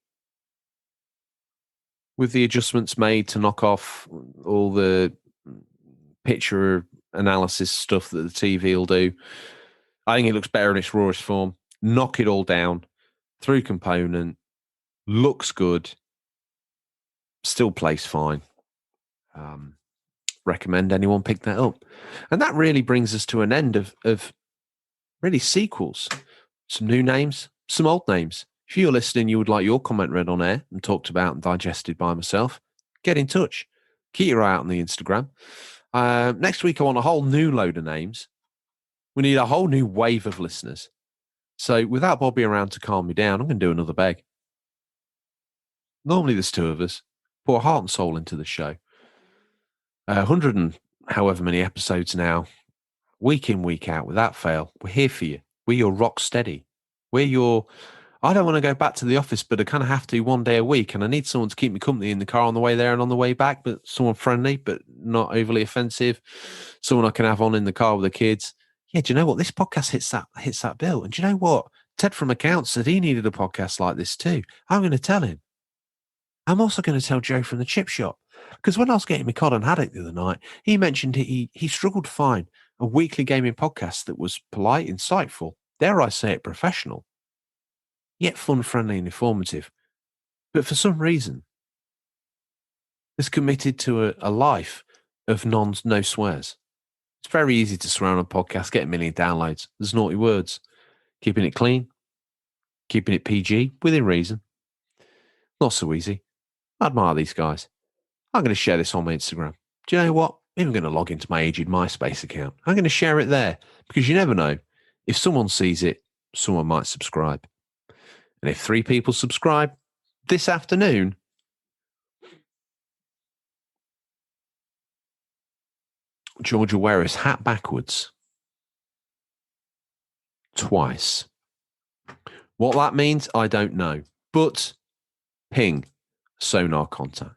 with the adjustments made to knock off all the picture analysis stuff that the TV will do, I think it looks better in its rawest form. Knock it all down through component, looks good, still plays fine. Recommend anyone pick that up. And that really brings us to an end of really sequels. Some new names, some old names. If you're listening, you would like your comment read on air and talked about and digested by myself, get in touch. Keep your eye out on the Instagram. Next week, I want a whole new load of names. We need a whole new wave of listeners. So without Bobby around to calm me down, I'm going to do another beg. Normally there's two of us. Pour heart and soul into the show. 100 and however many episodes now, week in, week out, without fail. We're here for you. We're your rock steady. We're your... I don't want to go back to the office, but I kind of have to one day a week, and I need someone to keep me company in the car on the way there and on the way back, but someone friendly, but not overly offensive. Someone I can have on in the car with the kids. Yeah, do you know what? This podcast hits that bill. And do you know what? Ted from accounts said he needed a podcast like this too. I'm going to tell him. I'm also going to tell Joe from the chip shop, because when I was getting my cod and haddock the other night, he mentioned he struggled to find a weekly gaming podcast that was polite, insightful, dare I say it, professional, yet fun, friendly, and informative. But for some reason, is committed to a life of no swears. It's very easy to swear on a podcast, get a million downloads. There's naughty words. Keeping it clean, keeping it PG, within reason. Not so easy. I admire these guys. I'm going to share this on my Instagram. Do you know what? I'm even going to log into my aged MySpace account. I'm going to share it there, because you never know. If someone sees it, someone might subscribe. And if 3 people subscribe this afternoon, George will wear his hat backwards twice. What that means, I don't know. But ping sonar contact.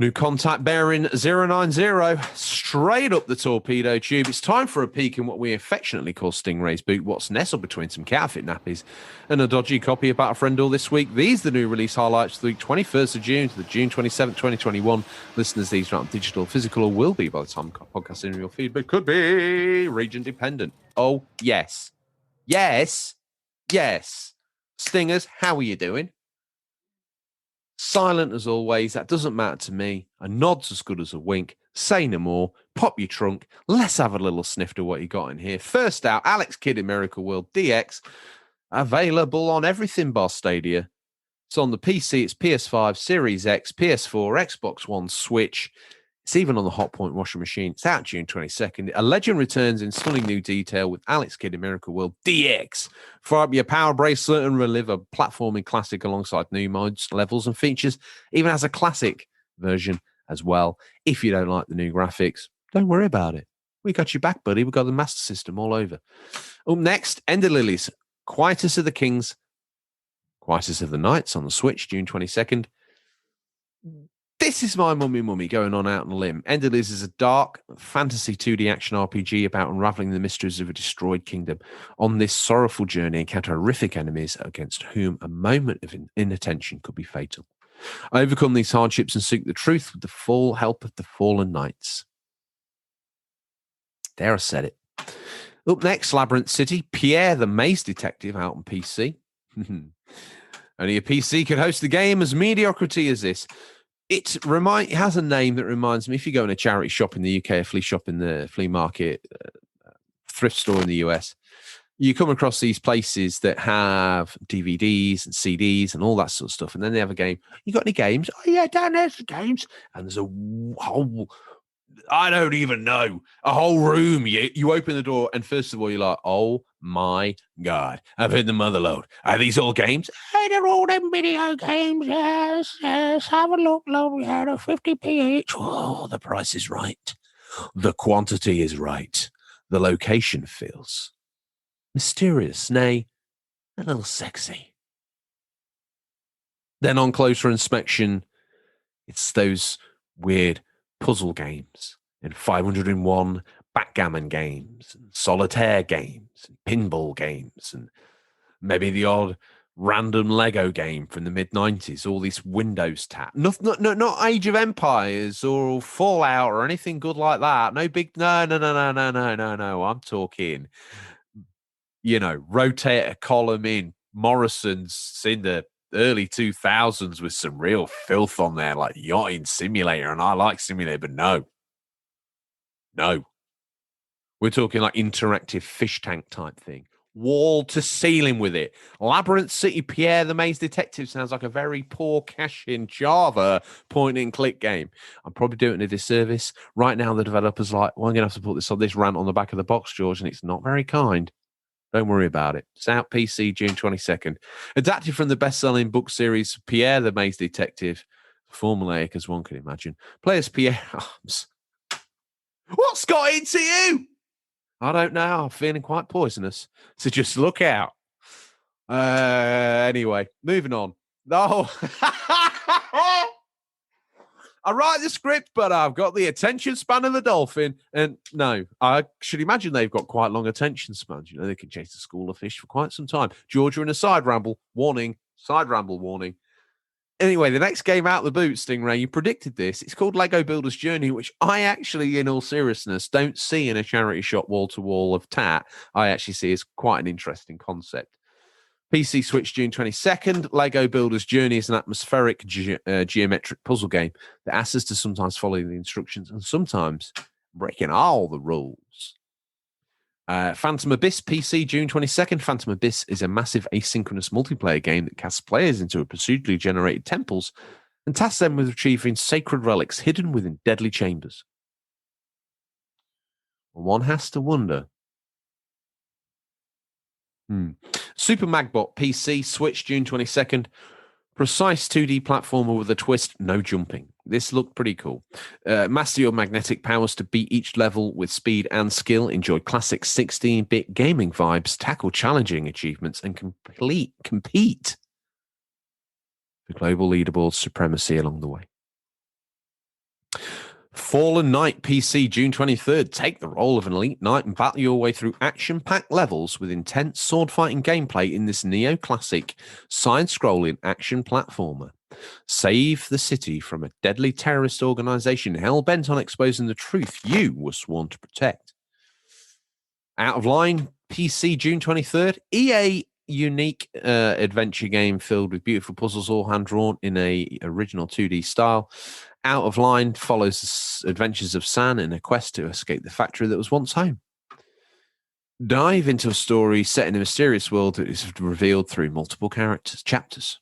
New contact bearing 090, straight up the torpedo tube. It's time for a peek in what we affectionately call Stingrays boot, what's nestled between some counterfeit nappies and a dodgy copy about a friend all this week. These are the new release highlights for the 21st of June to the June 27th, 2021. Listeners, these are not digital, physical, or will be by the time podcast in your feed, but could be region dependent. Oh, yes. Yes. Yes. Stingers, how are you doing? Silent as always, that doesn't matter to me. A nod's as good as a wink. Say no more. Pop your trunk. Let's have a little sniff to what you got in here. First out, Alex Kidd in Miracle World DX. Available on everything bar Stadia. It's on the PC, it's PS5, Series X, PS4, Xbox One, Switch. It's even on the Hotpoint washing machine. It's out June 22nd. A legend returns in stunning new detail with Alex Kidd in Miracle World DX. Fire up your power bracelet and relive a platforming classic alongside new mods, levels, and features. Even has a classic version as well. If you don't like the new graphics, don't worry about it. We got you back, buddy. We've got the Master System all over. Up next, Ender Lilies, Quietus of the Kings, Quietus of the Knights on the Switch, June 22nd. This is my mummy going on out on a limb. Ender Lilies is a dark fantasy 2D action RPG about unraveling the mysteries of a destroyed kingdom. On this sorrowful journey, encounter horrific enemies against whom a moment of inattention could be fatal. Overcome these hardships and seek the truth with the full help of the fallen knights. There, I said it. Up next, Labyrinth City, Pierre the Maze Detective out on PC. Only a PC could host the game as mediocrity as this. It has a name that reminds me, if you go in a charity shop in the UK, a flea shop in the flea market, thrift store in the US, you come across these places that have DVDs and CDs and all that sort of stuff. And then they have a game. You got any games? Oh, yeah, down there's the games. And there's a whole, I don't even know, a whole room. You open the door and first of all, you're like, oh my God, I've hit the mother load. Are these all games? Hey, they're all them video games. Yes, have a look, love. Yeah, they're 50p each. Oh, the price is right. The quantity is right. The location feels mysterious, nay, a little sexy. Then on closer inspection, it's those weird puzzle games and 501 backgammon games and solitaire games and pinball games and maybe the odd random Lego game from the mid-90s, all these Windows tab. Not Age of Empires or Fallout or anything good like that. No. I'm talking, rotate a column in Morrison's in the early 2000s with some real filth on there, like Yachting Simulator. And I like Simulator, but no. We're talking like interactive fish tank type thing. Wall to ceiling with it. Labyrinth City Pierre the Maze Detective sounds like a very poor cash-in Java point-and-click game. I'm probably doing it a disservice. Right now, the developer's like, well, I'm going to have to put this on this rant on the back of the box, George, and it's not very kind. Don't worry about it. It's out PC June 22nd. Adapted from the best-selling book series Pierre the Maze Detective. Formulaic as one can imagine. Players Pierre... What's got into you? I don't know. I'm feeling quite poisonous. So just look out. Anyway, moving on. No. I write the script, but I've got the attention span of a dolphin. And no, I should imagine they've got quite long attention spans. They can chase a school of fish for quite some time. Georgia in a side ramble. Warning. Side ramble warning. Anyway, the next game out the boot, Stingray, you predicted this. It's called Lego Builder's Journey, which I actually, in all seriousness, don't see in a charity shop wall-to-wall of tat. I actually see as quite an interesting concept. PC Switch June 22nd. Lego Builder's Journey is an atmospheric geometric puzzle game that asks us to sometimes follow the instructions and sometimes breaking all the rules. Phantom Abyss PC June 22nd. Phantom Abyss is a massive asynchronous multiplayer game that casts players into procedurally generated temples and tasks them with retrieving sacred relics hidden within deadly chambers. One has to wonder. Super Magbot PC Switch June 22nd. Precise 2D platformer with a twist, no jumping. This looked pretty cool. Master your magnetic powers to beat each level with speed and skill. Enjoy classic 16-bit gaming vibes. Tackle challenging achievements and compete for global leaderboard supremacy along the way. Fallen Knight PC, June 23rd. Take the role of an elite knight and battle your way through action-packed levels with intense sword-fighting gameplay in this neo-classic side-scrolling action platformer. Save the city from a deadly terrorist organization hell-bent on exposing the truth you were sworn to protect. Out of Line PC, June 23rd. EA unique adventure game filled with beautiful puzzles, all hand-drawn in a original 2D style. Out of Line follows the adventures of San in a quest to escape the factory that was once home. Dive into a story set in a mysterious world that is revealed through multiple chapters.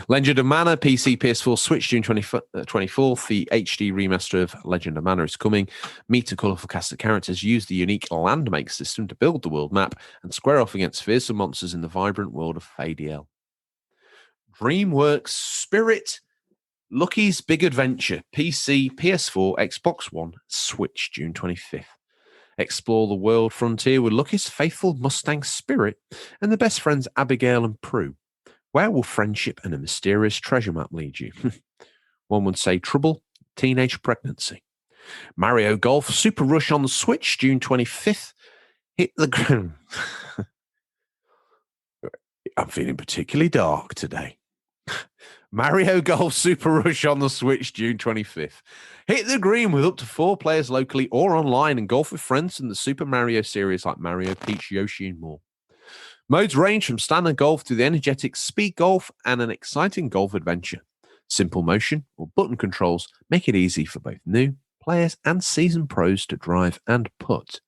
Legend of Mana, PC, PS4, Switch, June 24th. The HD remaster of Legend of Mana is coming. Meet a colourful cast of characters. Use the unique Landmake system to build the world map and square off against fearsome monsters in the vibrant world of Fadiel. DreamWorks Spirit Lucky's Big Adventure, PC, PS4, Xbox One, Switch, June 25th. Explore the world frontier with Lucky's faithful Mustang Spirit and the best friends Abigail and Prue. Where will friendship and a mysterious treasure map lead you? One would say trouble, teenage pregnancy. Mario Golf Super Rush on the Switch, June 25th. Hit the ground. I'm feeling particularly dark today. Mario Golf Super Rush on the Switch, June 25th. Hit the green with up to 4 players locally or online and golf with friends in the Super Mario series like Mario, Peach, Yoshi, and more. Modes range from standard golf to the energetic speed golf and an exciting golf adventure. Simple motion or button controls make it easy for both new players and seasoned pros to drive and putt.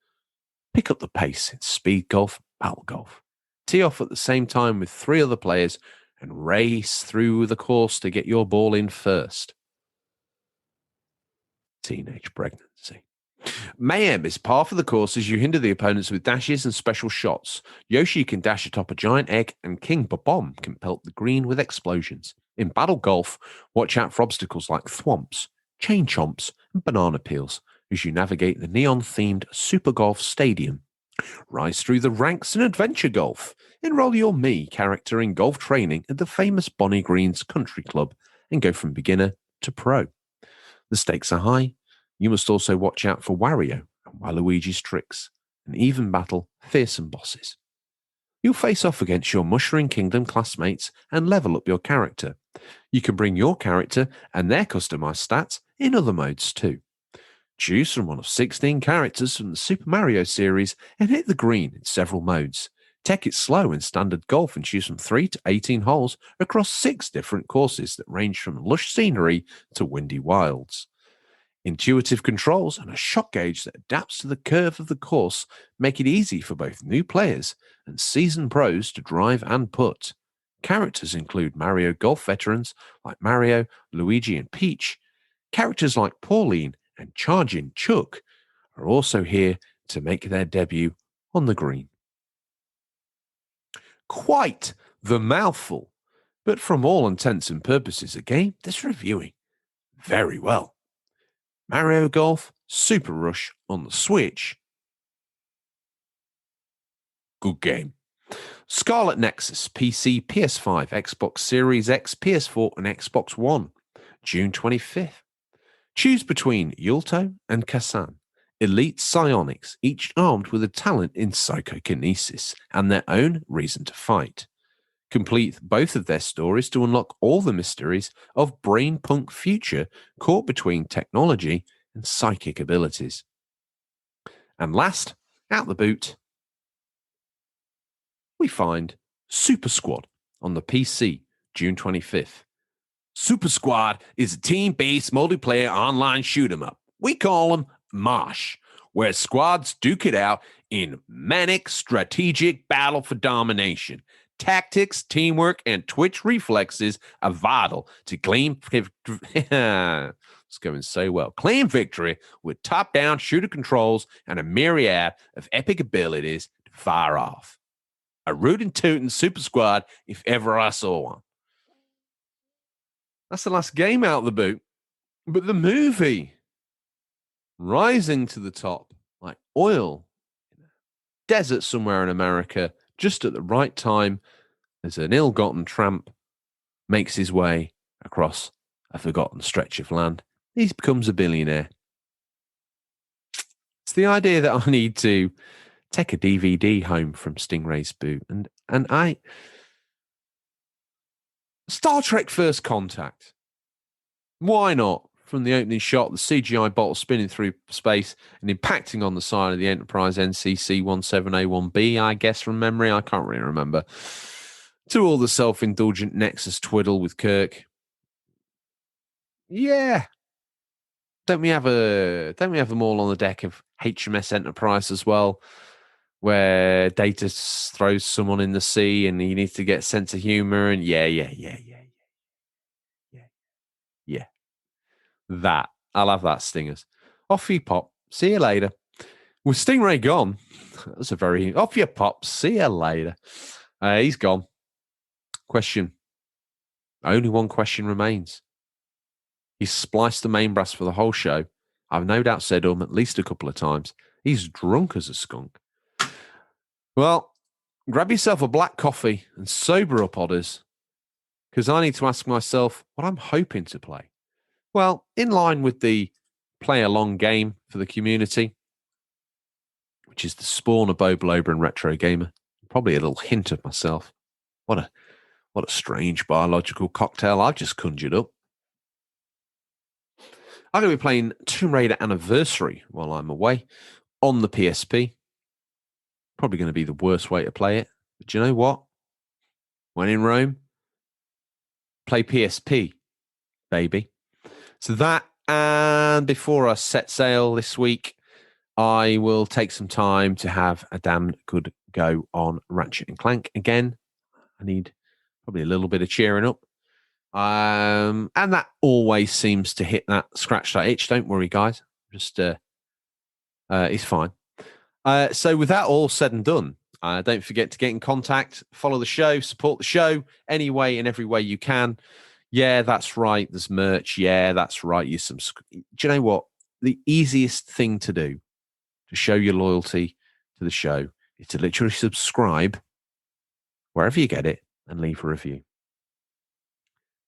Pick up the pace in speed golf, battle golf. Tee off at the same time with 3 other players and race through the course to get your ball in first. Teenage pregnancy. Mayhem is par for the course as you hinder the opponents with dashes and special shots. Yoshi can dash atop a giant egg, and King Babom can pelt the green with explosions. In battle golf, watch out for obstacles like thwomps, chain chomps, and banana peels as you navigate the neon-themed Super Golf Stadium. Rise through the ranks in adventure golf. Enroll your Mii character in golf training at the famous Bonnie Green's Country Club and go from beginner to pro. The stakes are high. You must also watch out for Wario and Waluigi's tricks and even battle fearsome bosses. You'll face off against your Mushroom Kingdom classmates and level up your character. You can bring your character and their customized stats in other modes too. Choose from one of 16 characters from the Super Mario series and hit the green in several modes. Take it slow in standard golf and choose from 3 to 18 holes across 6 different courses that range from lush scenery to windy wilds. Intuitive controls and a shot gauge that adapts to the curve of the course make it easy for both new players and seasoned pros to drive and putt. Characters include Mario Golf veterans like Mario, Luigi, and Peach. Characters like Pauline and Charging Chuck are also here to make their debut on the green. Quite the mouthful, but from all intents and purposes, a game that's reviewing very well. Mario Golf Super Rush on the Switch. Good game. Scarlet Nexus PC, PS5, Xbox Series X, PS4, and Xbox One. June 25th. Choose between Yulto and Kassan, elite psionics, each armed with a talent in psychokinesis and their own reason to fight. Complete both of their stories to unlock all the mysteries of brain-punk future caught between technology and psychic abilities. And last, out the boot, we find Super Squad on the PC, June 25th. Super Squad is a team-based multiplayer online shoot-'em-up. We call them MOSH, where squads duke it out in manic strategic battle for domination. Tactics, teamwork, and twitch reflexes are vital to claim. It's going so well. Claim victory with top-down shooter controls and a myriad of epic abilities to fire off. A rootin' tootin' Super Squad if ever I saw one. That's the last game out of the boot. But the movie, rising to the top like oil in a desert somewhere in America, just at the right time as an ill-gotten tramp makes his way across a forgotten stretch of land, he becomes a billionaire. It's the idea that I need to take a DVD home from Stingrays boot. And I... Star Trek First Contact. Why not? From the opening shot, the CGI bottle spinning through space and impacting on the side of the Enterprise NCC-17A1B, I guess, from memory. I can't really remember. To all the self-indulgent Nexus twiddle with Kirk. Yeah. Don't we have them all on the deck of HMS Enterprise as well, where Data throws someone in the sea and he needs to get sense of humor and yeah. That. I'll have that, Stingers. Off you pop. See you later. With Stingray gone, that's a very... Off you pop. See you later. He's gone. Question. Only one question remains. He's spliced the main brass for the whole show. I've no doubt said at least a couple of times. He's drunk as a skunk. Well, grab yourself a black coffee and sober up, Odders, because I need to ask myself what I'm hoping to play. Well, in line with the play-along game for the community, which is the spawn of Bo Blober and Retro Gamer, probably a little hint of myself. What a strange biological cocktail I've just conjured up. I'm going to be playing Tomb Raider Anniversary while I'm away on the PSP. Probably going to be the worst way to play it. But you know what? When in Rome, play PSP, baby. So that, and before I set sail this week, I will take some time to have a damn good go on Ratchet and Clank again. I need probably a little bit of cheering up. And that always seems to scratch that itch. Don't worry, guys. Just, it's fine. So with that all said and done, don't forget to get in contact, follow the show, support the show any way and every way you can. Yeah, that's right. There's merch. Yeah, that's right. Do you know what? The easiest thing to do to show your loyalty to the show is to literally subscribe wherever you get it and leave a review.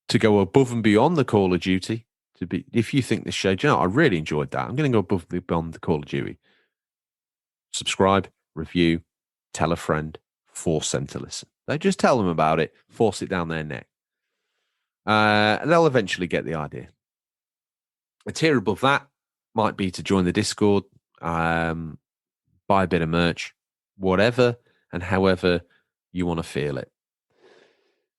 To go above and beyond the Call of Duty, if you think this show, do you know, I really enjoyed that. I'm going to go above and beyond the Call of Duty. Subscribe, review, tell a friend, force them to listen. Don't just tell them about it, force it down their neck. They'll eventually get the idea. A tier above that might be to join the Discord, buy a bit of merch, whatever and however you want to feel it.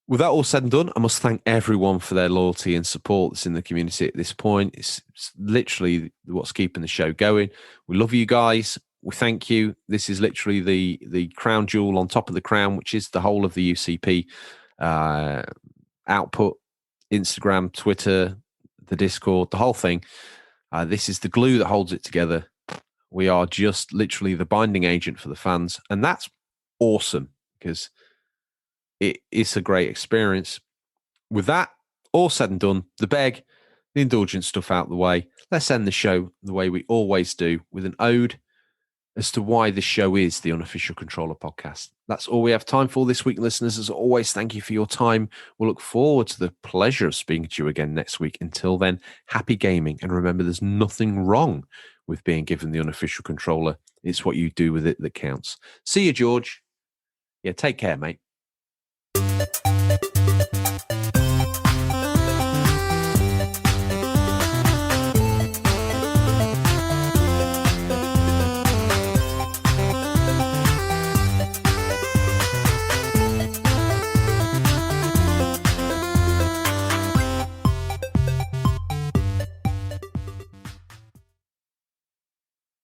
With that all said and done, I must thank everyone for their loyalty and support that's in the community at this point. It's literally what's keeping the show going. We love you guys. We thank you. This is literally the crown jewel on top of the crown, which is the whole of the UCP output. Instagram, Twitter, the Discord, the whole thing. This is the glue that holds it together. We are just literally the binding agent for the fans. And that's awesome because it's a great experience. With that all said and done, the beg, the indulgent stuff out the way, let's end the show the way we always do with an ode as to why this show is the Unofficial Controller Podcast. That's all we have time for this week, listeners. As always, thank you for your time. We'll look forward to the pleasure of speaking to you again next week. Until then, happy gaming. And remember, there's nothing wrong with being given the Unofficial Controller. It's what you do with it that counts. See you, George. Yeah, take care, mate.